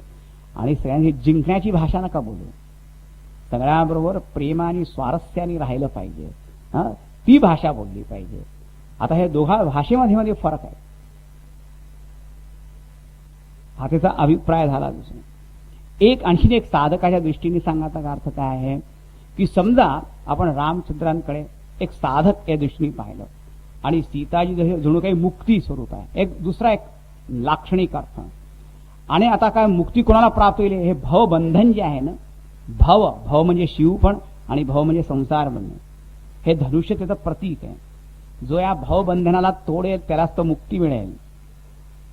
आणि सगळ्यांची जिंकण्याची भाषा नका बोलू, सगळ्याबरोबर प्रेमाने स्वारस्याने राहिलं पाहिजे, ती भाषा बोलली पाहिजे. आता हे दोघा भाषेमध्ये फरक आहे, हा त्याचा अभिप्राय झाला. दुसरा एक आणखी एक साधकाच्या दृष्टीने सांगण्याचा अर्थ काय आहे की समजा आपण रामचंद्रांकडे एक साधक या दृष्टीने पाहिलं आणि सीताजी जणू काही मुक्ती स्वरूप आहे, एक दुसरा एक लाक्षणिक अर्थ. आणि आता काय मुक्ती कोणाला प्राप्त होईल, हे भवबंधन जे आहे ना, भव म्हणजे शिव पण आणि भव म्हणजे संसार बंधन, हे धनुष्य त्याचं प्रतीक आहे. जो या भवबंधनाला तोडेल त्यालाच तर मुक्ती मिळेल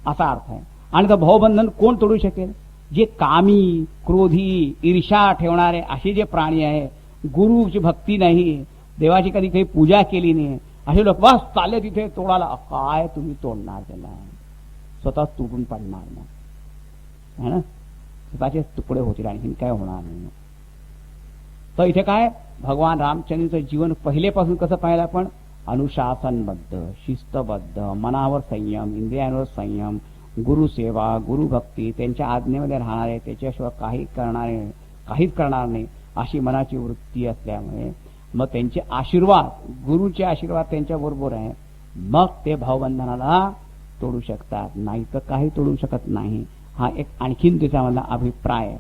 असा अर्थ आहे. आणि तर भवबंधन कोण तोडू शकेल, जे कामी, क्रोधी, ईर्ष्या ठेवणारे असे जे प्राणी आहे, गुरुची भक्ती नाही, देवाची कधी काही पूजा केली नाही, असे लोक बस चालले तिथे तोडाला. काय तुम्ही तोडणार त्याला, स्वतः तुटून पडणार ना, है ना, स्वतःचे तुकडे होतील, आणखीन काय होणार नाही. तर इथे काय भगवान रामचंद्राचं जीवन पहिलेपासून कसं पाहिलं आपण, अनुशासनबद्ध, शिस्तबद्ध, मनावर संयम, इंद्रियांवर संयम, गुरुसेवा, गुरुभक्ती, त्यांच्या आज्ञेमध्ये राहणारे, त्याच्याशिवाय काहीच करणार नाही अशी मनाची वृत्ती असल्यामुळे मग त्यांचे आशीर्वाद, गुरुचे आशीर्वाद त्यांच्या बरोबर आहे, मग ते भावबंधनाला तोडू शकतात, नाही तर काही तोडू शकत नाही. हा एक आणखीन त्याच्यामधला अभिप्राय आहे.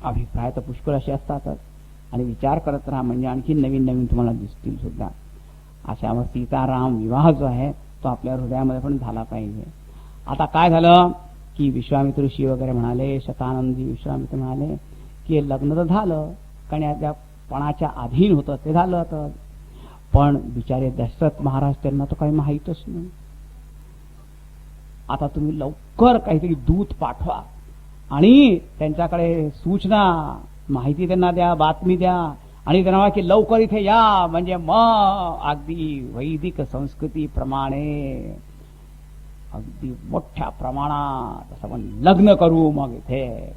अभिप्राय तर पुष्कळ असे असतातच आणि विचार करत राहा म्हणजे आणखी नवीन नवीन तुम्हाला दिसतील सुद्धा. अशा मग सीताराम विवाह जो आहे तो आपल्या हृदयामध्ये पण झाला पाहिजे. आता काय झालं की विश्वामित्र ऋषी वगैरे म्हणाले, शतानंदी विश्वामित्र म्हणाले की लग्न तर झालं, कारण त्या पणाच्या अधीन होतं ते झालं तर, पण बिचारे दशरथ महाराज त्यांना तर काही माहीतच नाही. आता तुम्ही लवकर काहीतरी दूत पाठवा आणि त्यांच्याकडे सूचना, माहिती त्यांना द्या, बातमी द्या आणि त्यांना की लवकर इथे या, म्हणजे मग अगदी वैदिक संस्कृतीप्रमाणे अगदी मोठ्या प्रमाणात असं आपण लग्न करू. मग इथे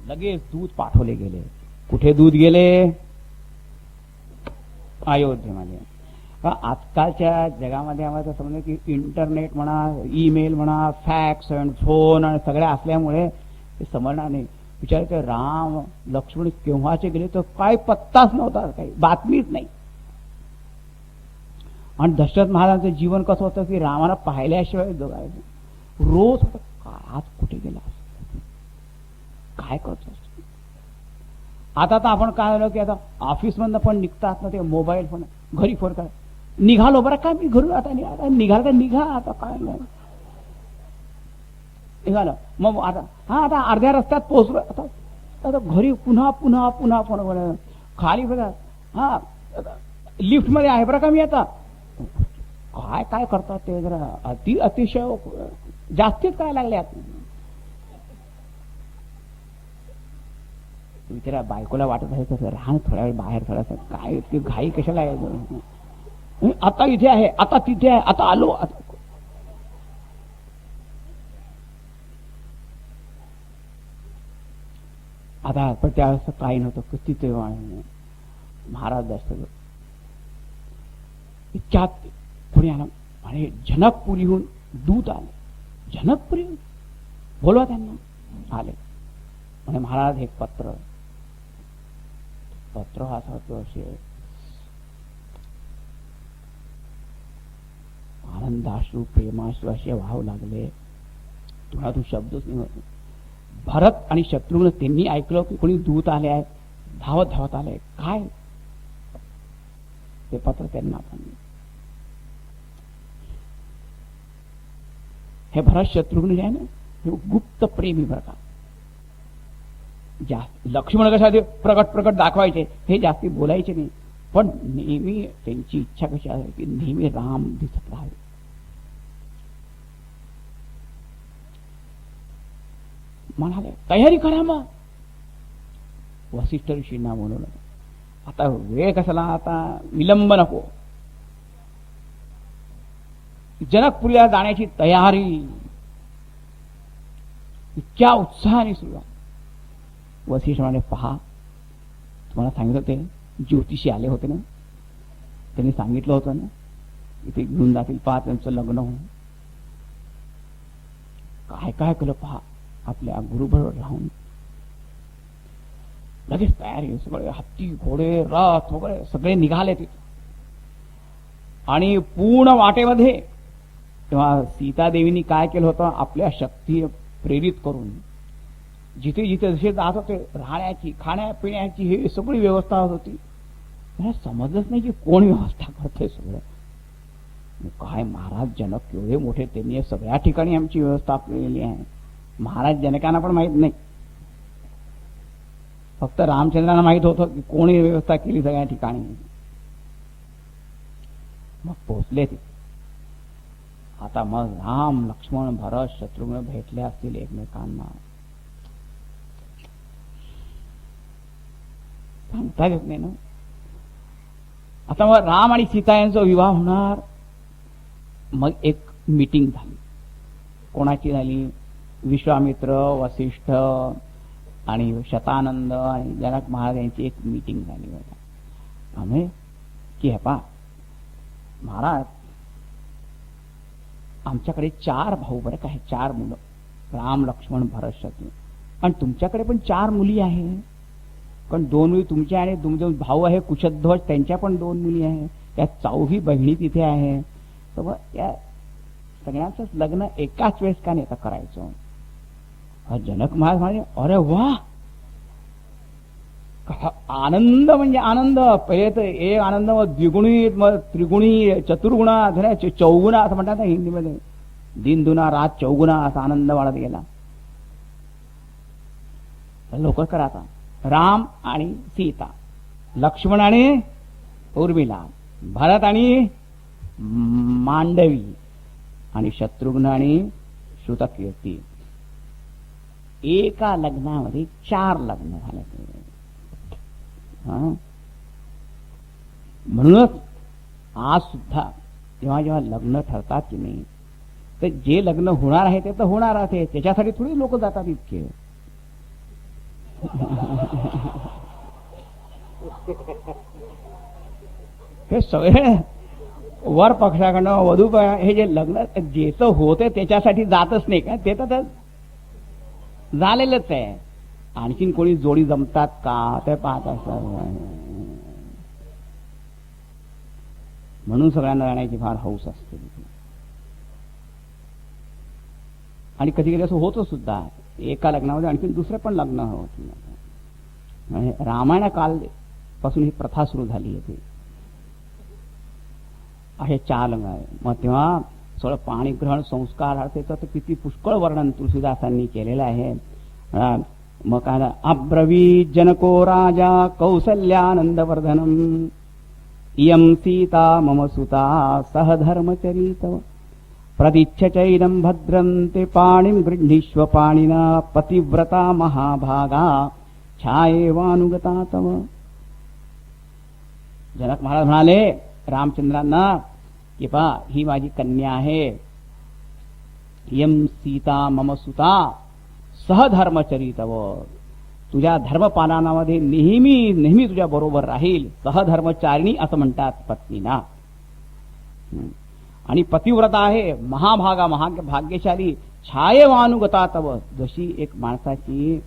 लगेच दूत पाठवले गेले. कुठे दूत गेले, अयोध्येमध्ये. आजकालच्या जगामध्ये आम्हाला समजा की इंटरनेट म्हणा, ईमेल म्हणा, फॅक्स आणि फोन आणि सगळ्या असल्यामुळे ते समजणार नाही. विचारायचं राम लक्ष्मण केव्हाचे गेले तर काय पत्ताच नव्हता, काही बातमीच नाही. आणि दशरथ महाराजांचं जीवन कसं होतं की रामाला पाहिल्याशिवाय जगायचं, रोज होतं काय आज कुठे गेला, काय करतो. आता तर आपण काय झालं की आता ऑफिसमधनं पण निघतात ना ते मोबाईल फोन, घरी फोन करा, निघालो बरं का मी घरून, आता निघाल का निघा, आता काय नाही निघालं. मग आता आता अर्ध्या रस्त्यात पोहोचलो, आता घरी पुन्हा पुन्हा पुन्हा पुन्हा खाली बघा, लिफ्ट मध्ये आहे बरं का मी, आता काय काय करतात ते जरा अतिशय जास्तीच काय लागले. विचारा बायकोला वाटत आहे कसं राहण थोड्या वेळ बाहेर थोडासा, काय इतकी घाई कशाला आहे, आता इथे आहे, आता तिथे आहे, आता आलो. आता पण त्यावेळेस काही नव्हतं, किती ते महाराज दशरथ इतक्यात पुढे आला आणि जनकपुरीहून दूत आले. जनकपुरी बोलवा त्यांना, आले म्हणजे महाराज एक पत्र असं होतं, असे आनंदाश्रू प्रेमाश्रू असे वाहू लागले, तोंडातून शब्दच नाही होत. भरत आणि शत्रुघ्न त्यांनी ऐकलं की कोणी दूत आले आहे, धावत धावत आले. काय ते पत्र त्यांना पण हे भरत शत्रुघ्न जे आहे ना, हे गुप्त प्रेमी बरं का. लक्ष्मण कशा प्रकट दाखवायचे, हे जास्ती बोलायचे नाही, पण नेहमी त्यांची इच्छा कशी आहे की नेहमी राम दिसत राहावे. म्हणाले तयारी करा मग. वसिष्ठ ऋषींना म्हणून आता वेळ कशाला, आता विलंब नको. जनकपुरीला जाण्याची तयारी इतक्या उत्साहाने सुरू आहे. वसिष्ठ म्हणाले पहा, तुम्हाला सांगितलं होते, ज्योतिषी आले होते ना, त्यांनी सांगितलं होतं ना, इथे घेऊन जातील पहा त्यांचं लग्न होऊन. काय काय केलं पहा, आपल्या गुरुबरोबर राहून लगेच तयारी, सगळे हत्ती घोडे रथ वगैरे सगळे निघाले तिथे. आणि पूर्ण वाटेमध्ये तेव्हा सीतादेवींनी काय केलं होतं, आपल्या शक्ती प्रेरित करून जिथे जिथे जसे जात होते राहण्याची खाण्यापिण्याची हे सगळी व्यवस्था होत होती. मला समजलंच नाही की कोण व्यवस्था करते सगळं. काय महाराज जनक एवढे मोठे, त्यांनी सगळ्या ठिकाणी आमची व्यवस्था केलेली आहे. महाराज जनकांना पण माहित नाही, फक्त रामचंद्रांना माहित होतं की कोणी व्यवस्था केली सगळ्या ठिकाणी. मग पोहोचले ते. आता मग राम लक्ष्मण भरत शत्रुघ्न भेटले असतील एकमेकांना, सांगता येत नाही ना. आता मग राम आणि सीता यांचा विवाह होणार. मग एक मीटिंग झाली. कोणाची झाली? विश्वामित्र, वसिष्ठ आणि शतानंद आणि जनक महाराज यांची एक मीटिंग झाली होती. आम्ही की हे पा महाराज, आमच्याकडे 4 भाऊ बरं का, 4 मुलं, राम लक्ष्मण भरत शत्रुघ्न, आणि तुमच्याकडे पण 4 मुली आहे, पण 2 मुली तुमच्या आणि 2 भाऊ आहे कुशध्वज, त्यांच्या पण 2 मुली आहे, त्या 4ही बहिणी तिथे आहे. तर त्या सगळ्यांचं लग्न एकाच वेळेस का नाही करायचं. जनक महाराज म्हणाले अरे वा, आनंद म्हणजे आनंद. पहिले तर एक आनंद, मग द्विगुणी, मग त्रिगुणी, चतुर्गुणा, चौगुणा असं म्हणतात ना हिंदीमध्ये. दिन दुना रात चौगुणा असा आनंद वाढत गेला. लवकर करा आता. राम आणि सीता, लक्ष्मण आणि उर्मिला, भरत आणि मांडवी, आणि शत्रुघ्न आणि श्रुतकीर्ती. एका लग्नामध्ये 4 लग्न झाले. म्हणूनच आज सुद्धा जेव्हा जेव्हा लग्न ठरतात की नाही, तर जे लग्न होणार आहे ते तर होणार आहे, त्याच्यासाठी थोडी लोक जातात इतके. हे सगळे वर पक्षाकडनं वधू हे जे लग्न जेच होते त्याच्यासाठी जातच नाही का, ते तर झालेलंच आहे. आणखीन कोणी जोडी जमतात का ते पाहत असतात. म्हणून सगळ्यांना जाण्याची फार हौस असते. आणि कधी कधी असं होतं सुद्धा, एका लग्नामध्ये आणखीन दुसरं पण लग्न होत. रामायण काल पासून ही प्रथा सुरू झाली होती. आहे 4 लग्न आहे. मग तेव्हा सगळं पाणी ग्रहण संस्कार त्याचं तर किती पुष्कळ वर्णन तुलसीदासांनी केलेलं आहे. मग काय, अब्रवीत जनको राजा कौसल्यानंदवर्धनम इयं सीता मम सुता सहधर्मचरित प्रदिच्छचैनं भद्रं ते पाणिं गृह्णीष्व पाणिना पतिव्रता महाभागा छायेवानुगता तव. जनक महाराज म्हणाले रामचंद्रांना की पहा, ही माझी कन्या आहे, इयं सीता मम सुता सहधर्मचरितव, तुझ्या धर्मपालनामध्ये नेहमी नेहमी तुझ्या बरोबर राहील. सहधर्मचारिणी असं म्हणतात पत्नीना. आणि पतिव्रता आहे, महाभागा भाग्यशाली, छायेवानुगता तव, जशी एक माणसाची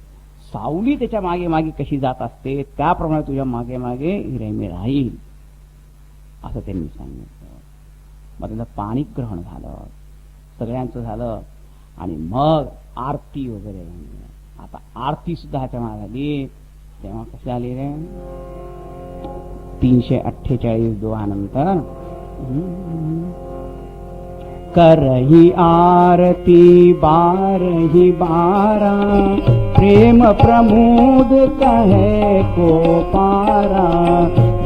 सावली त्याच्या मागे मागे कशी जात असते त्याप्रमाणे तुझ्या मागे मागे मी राहील असं त्यांनी सांगितलं. मग त्यांचं पाणी ग्रहण झालं, सगळ्यांचं झालं. आणि मग आरती वगैरे. आता आरती सुद्धा ह्याच्या मागे झाली. तेव्हा कशी आली रे, 348 दोहानंतर करही आरती बारही बारा, प्रेम प्रमोद कहे को पारा।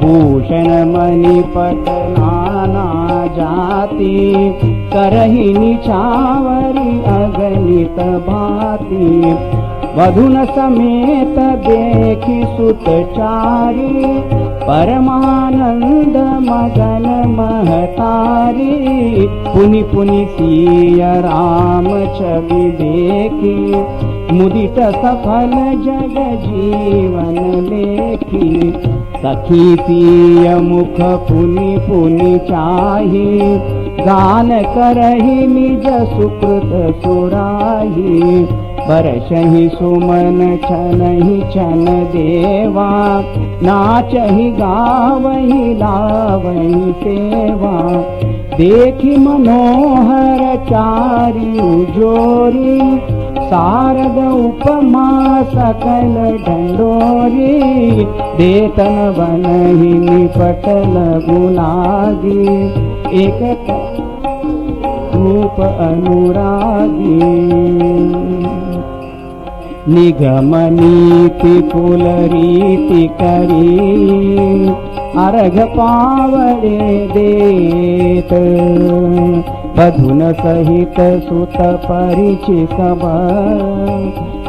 भूषण मणिपट नाना जाती, करही निछावरी अगणित भांति। वधुन समेत देखी सुत चारी, परमानंद मगन महतारी। पुनि पुनि सिय राम छवि देखी, मुदित सफल जग जीवन लेखी। सखी सिय मुख पुनि पुनि चाही, गान करही निज सुकृत सुराही। बरसहि सुमन छनहि छन देवा, नाचहि गावहि लावहि सेवा। देखि मनोहर चारि जोरी, शारद उपमा सकल ढंढोरी। देतन बनहि निपट लगु लागी, एक रूप अनुरागी। निगम नीति कुल रीति करी, अर्घ पावड़े देत। बधुन सहित सुत परिचित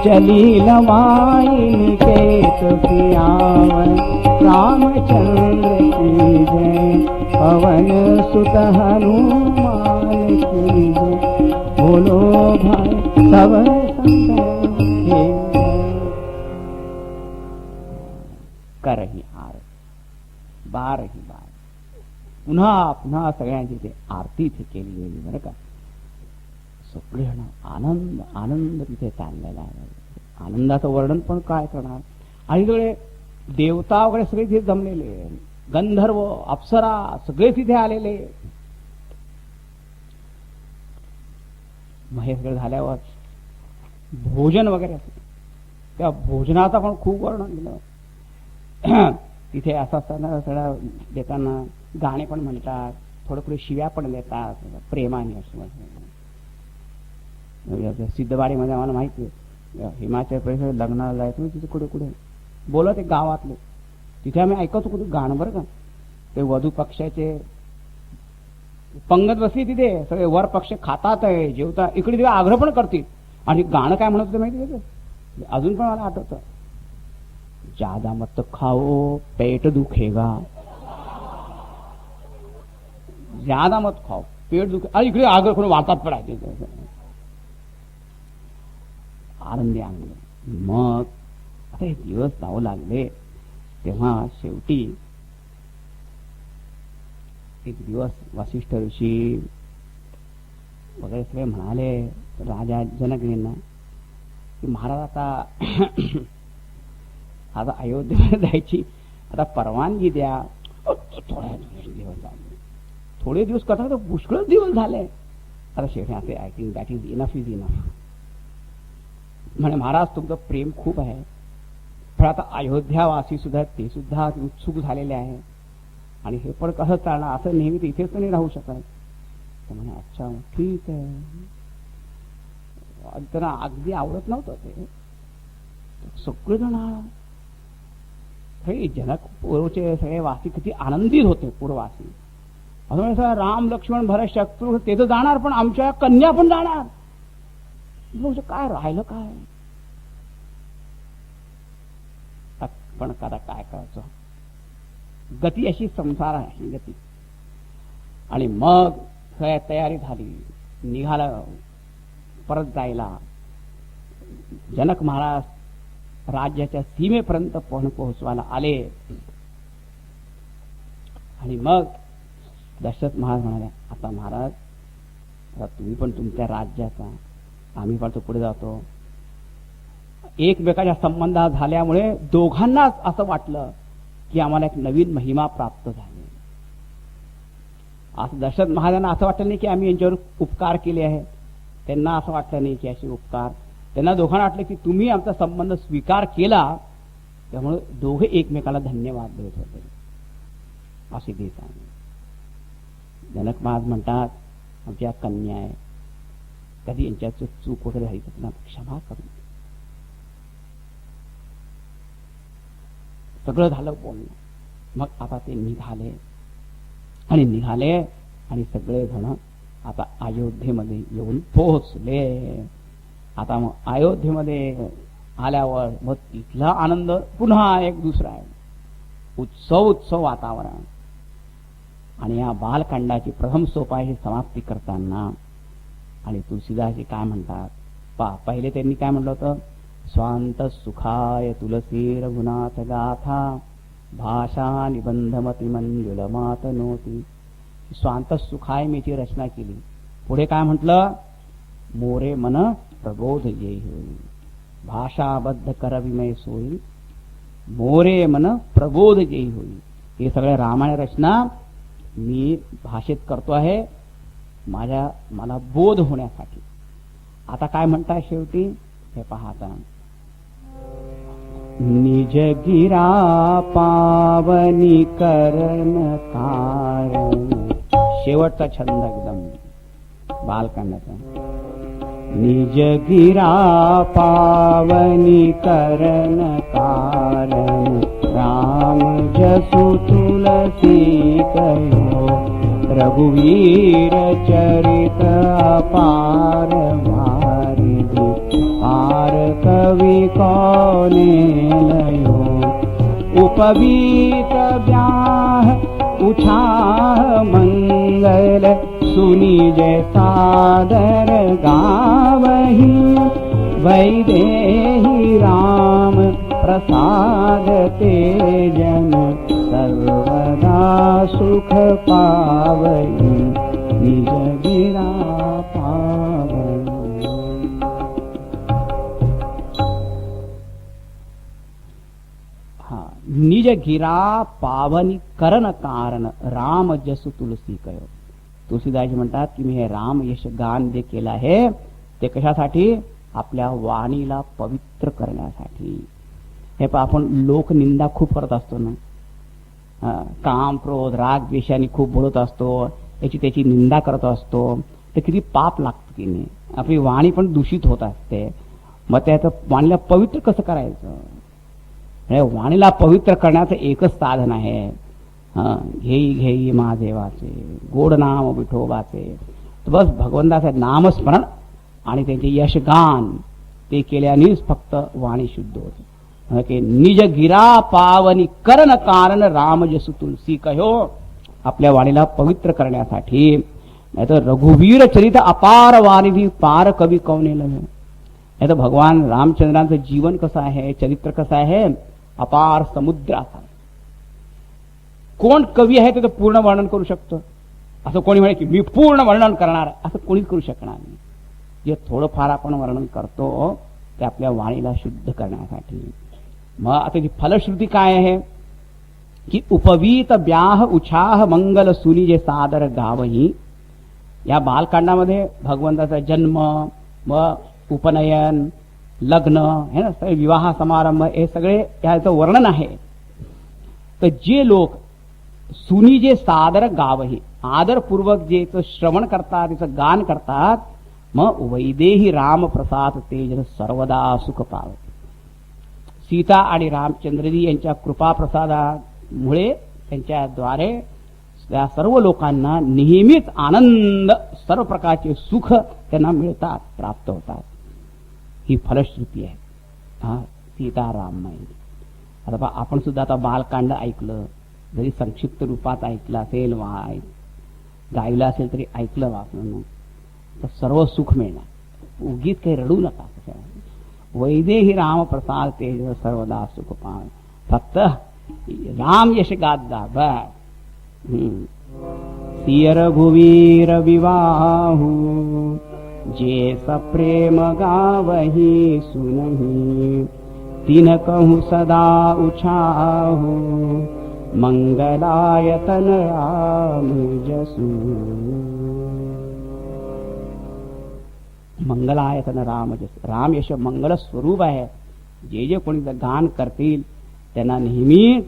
चली लवाई निकेत सियावन। रामचंद्र की जय, पवन सुत हनुमान की जय। बोलो भाई सब करही आरती बारही बार, पुन्हा पुन्हा सगळ्यांची ते आरती तिथे केली गेली बरं का. सगळे आनंद आनंद तिथे चाललेला आहे. आनंदाचं वर्णन पण काय करणार. आणि सगळे देवता वगैरे सगळे तिथे जमलेले, गंधर्व अप्सरा सगळे तिथे आलेले. हे सगळं झाल्यावर भोजन वगैरे असते, त्या भोजनाचा पण खूप वर्णन दिलं. तिथे असं असताना सगळं देताना गाणे पण म्हणतात, थोडं थोडे शिव्या पण देतात प्रेमाने. असं सिद्धवाडीमध्ये आम्हाला माहिती आहे, हिमाचल प्रदेश लग्नाला जायचं तिथे कुठे कुठे बोलत एक गावातले, तिथे आम्ही ऐकतो कुठे गाणं बरं का. ते वधू पक्षाचे पंगत बसली तिथे, सगळे वर पक्ष खातात आहे जेवता, इकडे तिथे आग्रह पण करतील. आणि गाणं काय म्हणत होतं माहिती आहे, अजून पण मला आठवतं. ज्यादा मत खाओ पेट दुखेगा, ज्यादा मत खाओ पेट दुखे. आणि इकडे आग्रह करून वाटात पडायचे आनंदी आनंद. मग आता हे दिवस जाऊ लागले, तेव्हा शेवटी एक दिवस वसिष्ठ ऋषी वगैरे सगळे म्हणाले राजा जनकजींना की महाराज आता आता अयोध्येला जायची आता परवानगी द्या. थोडे दिवस करता तर पुष्कळ दिवस झाले. आता शेवटी असे I think that is enough is enough. म्हणे महाराज तुमचं प्रेम खूप आहे, पण आता अयोध्यावासी सुद्धा ते सुद्धा उत्सुक झालेले आहे, आणि हे पण कसं चालणार, असं नेहमी इथेच तर नाही राहू शकत. तर म्हणे अच्छा ठीक आहे. त्यांना अगदी आवडत नव्हतं ते. सगळेजण हे जनकपूरचे सगळे वासी किती आनंदित होते. पूर्ववासी असं राम लक्ष्मण भरत शत्रू ते तर जाणार, पण आमच्या कन्या पण जाणार. काय राहिलं काय. पण आता काय करायचं, गती अशी संसार आहे गती. आणि मग तयारी झाली, निघाला परत जायला. जनक महाराज राज्याच्या सीमेपर्यंत पोहोचवायला आले. आणि मग दशरथ महाराज म्हणाले आता महाराज आता तुम्ही पण तुमच्या राज्याचा, आम्ही पण तो पुढे जातो. एकमेकाच्या संबंधात झाल्यामुळे दोघांनाच असं वाटलं की आम्हाला एक नवीन महिमा प्राप्त झाली. असं दशरथ महाराजांना असं वाटलं नाही की आम्ही यांच्यावर उपकार केले आहे, त्यांना असं वाटलं नाही की असे उपकार. त्यांना दोघांना वाटलं की तुम्ही आमचा संबंध स्वीकार केला, त्यामुळे दोघे एकमेकाला धन्यवाद देत होते. अशी देत आहे. जनक महाराज म्हणतात आमच्या कन्या आहे, कधी यांच्यात चूक वगैरे झाली तर त्यांना क्षमा करून. सगळं झालं बोलणं. मग आता ते निघाले आणि सगळे जण आता अयोध्येमध्ये येऊन पोहोचले. आता मग अयोध्येमध्ये आल्यावर मग तिथला आनंद पुन्हा एक दुसरा आहे. उत्सव वातावरण. आणि या बालकांडाची प्रथम सोपायाची समाप्ती करताना आणि तुलसीदासजी काय म्हणतात पहिले त्यांनी काय म्हटलं होतं, स्वांत सुखाय तुलसी रघुनाथ गाथा भाषा निबंधमती मंजुल मात नोती. स्वांत सुखाय मीची रचना केली. पुढे काय म्हटलं, मोरे मन प्रबोध येई होई भाषाबद्ध करविमय सोयी मोरे मन प्रबोध येई होई. हे सगळे रामायण रचना मी भाषेत करतो आहे मला बोध होण्यासाठी. आता काय म्हणताय शेवटी हे पाहता, निज गिरा पावनी करण कारण. शेवटचा छंद एकदम बालकांडाचा. निज गिरा पावनी करण कारण राम जसु तुलसी कहो रघुवीर चरित अपार वारिधि पार कवि कौने लयो उपवीत ब्याह उछाह मंगल सुनी जय सादर गावही वैदेही राम प्रसाद तेजन सर्वदा सुख पावई निज गिरा पावई. निज गिरा पावनी करण कारण राम जसु तुलसी कयो. तुलसीदासजी म्हणतात की मी हे राम यश गान जे केलं आहे ते कशासाठी, आपल्या वाणीला पवित्र करण्यासाठी. हे आपण लोकनिंदा खूप करत असतो ना, काम क्रोध राग द्वेषाने खूप बोलत असतो, त्याची निंदा करत असतो, तर किती पाप लागतं की नाही. आपली वाणी पण दूषित होत असते. मग त्याचं वाणीला पवित्र कसं करायचं, वाणीला पवित्र करण्याचं एकच साधन आहे, घेई घेई माझे वाचे गोड नाम विठोबाचे. तर बस भगवंताचं नामस्मरण आणि त्यांचे यशगान ते केल्यानेच फक्त वाणी शुद्ध होते. निज गिरा पावनी करण कारण राम जसु तुलसी कहो. आपल्या वाणीला पवित्र करण्यासाठी. नाहीतर रघुवीर चरित अपार वारिधी पार कवी कौने लगे. नाहीतर भगवान रामचंद्रांचं जीवन कसं आहे, चरित्र कसं आहे, अपार समुद्राचा. कोण कवी आहे ते पूर्ण वर्णन करू शकतो. असं कोणी म्हणे की मी पूर्ण वर्णन करणार, असं कोणीच करू शकणार नाही. जे थोडंफार आपण वर्णन करतो ते आपल्या वाणीला शुद्ध करण्यासाठी. मग आता ती फलश्रुती काय आहे की उपवीत ब्याह उछाह मंगल सुनी जे सादर गावही. या बालकांडामध्ये भगवंताचा जन्म, मग उपनयन, लग्न है ना, सगळे विवाह समारंभ हे सगळे याचं वर्णन आहे. तर जे लोक सुनी जे सादर गावही आदरपूर्वक जे श्रवण करतात, त्याचं गान करतात, मग वैदेही राम प्रसाद तेज सर्वदा सुख पाव. सीता आणि रामचंद्रजी यांच्या कृपा प्रसादामुळे त्यांच्याद्वारे त्या सर्व लोकांना नेहमीच आनंद, सर्व प्रकारचे सुख त्यांना मिळतात, प्राप्त होतात. ही फलश्रुती आहे. सीताराममय. आता आपण सुद्धा आता बालकांड ऐकलं, जरी संक्षिप्त रूपात ऐकलं असेल, गायलं असेल तरी ऐकलं वाचून, तर सर्व सुख मिळणार. उगीच काही रडू नका. वैदेही राम प्रसाद तेज सर्वदा सुख पाव. फक्त राम यश गात जा. सिय रघुवीर विवाहू जे सप्रेम गावही सुनही तीन कहूँ सदा उछाहू मंगलायतन राम जसू. मंगलायतन राम जसू. राम यश मंगल स्वरूप आहे. जे जे कोणी गान करतील त्यांना नेहमी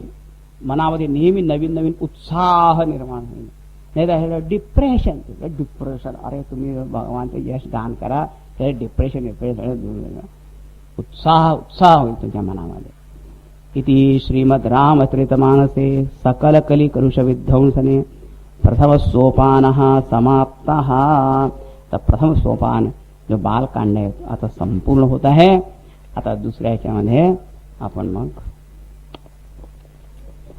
मनामध्ये नेहमी नवीन नवीन उत्साह निर्माण होईल. नाही तर डिप्रेशन. अरे तुम्ही भगवानचं यश गान करा, तर डिप्रेशन दूर होईल. उत्साह होईल तुमच्या मनामध्ये. इति श्रीमद रामचरितमानसे सकल कली कलुष विध्वंसने प्रथम सोपान समाप्त. तर प्रथम सोपान जो बालकांड आहे आता संपूर्ण होत आहे. आता दुसऱ्या ह्याच्यामध्ये आपण मग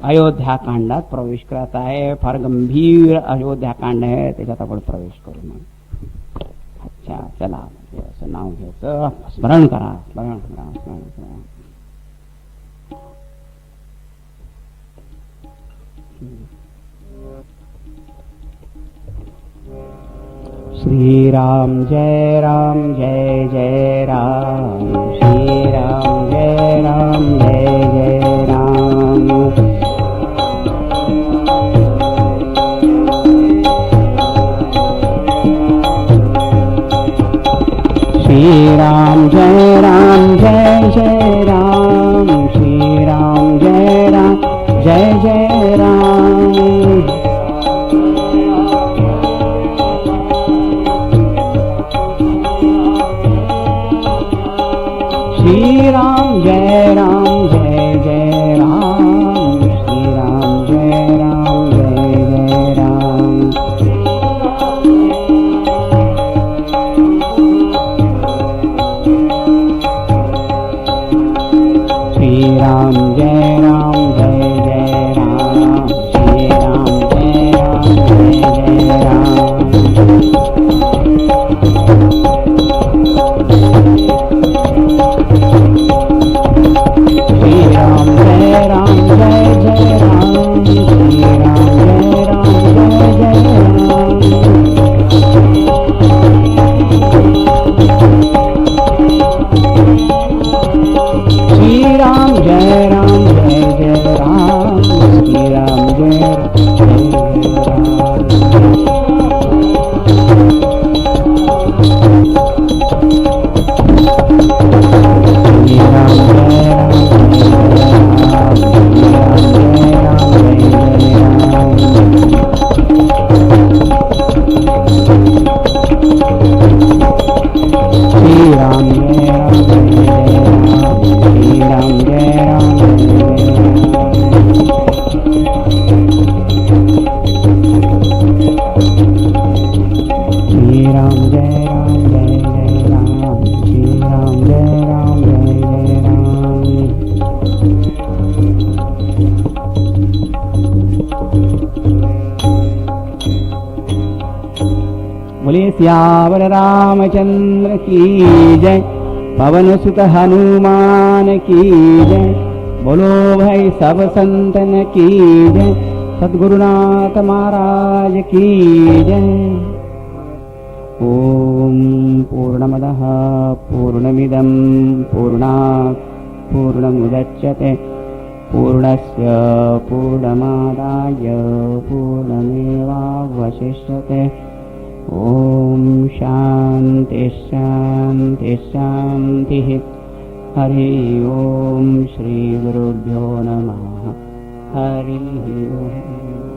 अयोध्याकांडात प्रवेश करत आहे. फार गंभीर अयोध्याकांड आहे, त्याच्यात आपण प्रवेश करू. मग अच्छा चला, असं नाव घ्यायचं, स्मरण करा, स्मरण करा, स्मरण करा. श्रीराम जय राम जय जय राम. श्रीराम जय राम जय जय राम. श्रीराम जय राम जय जय राम. श्रीराम जय राम जय जय राम. श्रीराम जय राम जय जय राम. श्रीराम जय राम जय जय राम. श्रीराम जय राम जय जय राम. श्रीराम जय राम जय जय राम. श्रीराम जय राम जय जय राम. श्रीराम जय राम जय जय राम. श्रीराम जय राम जय जय राम. श्रीराम जय सियावर रामचंद्र की जय. पवन सुत हनुमान की जय. बोलो भाई सब संतन की जय. सद्गुरुनाथ महाराज की जय. ओम पूर्णमदः पूर्णमिदं पूर्णात् पूर्णमुदच्यते पूर्णस्य पूर्णमादाय पूर्णमेवावशिष्यते. ओम शांति शांति शांति. हरि ओम. श्री गुरुभ्यो नमः. हरि ओम.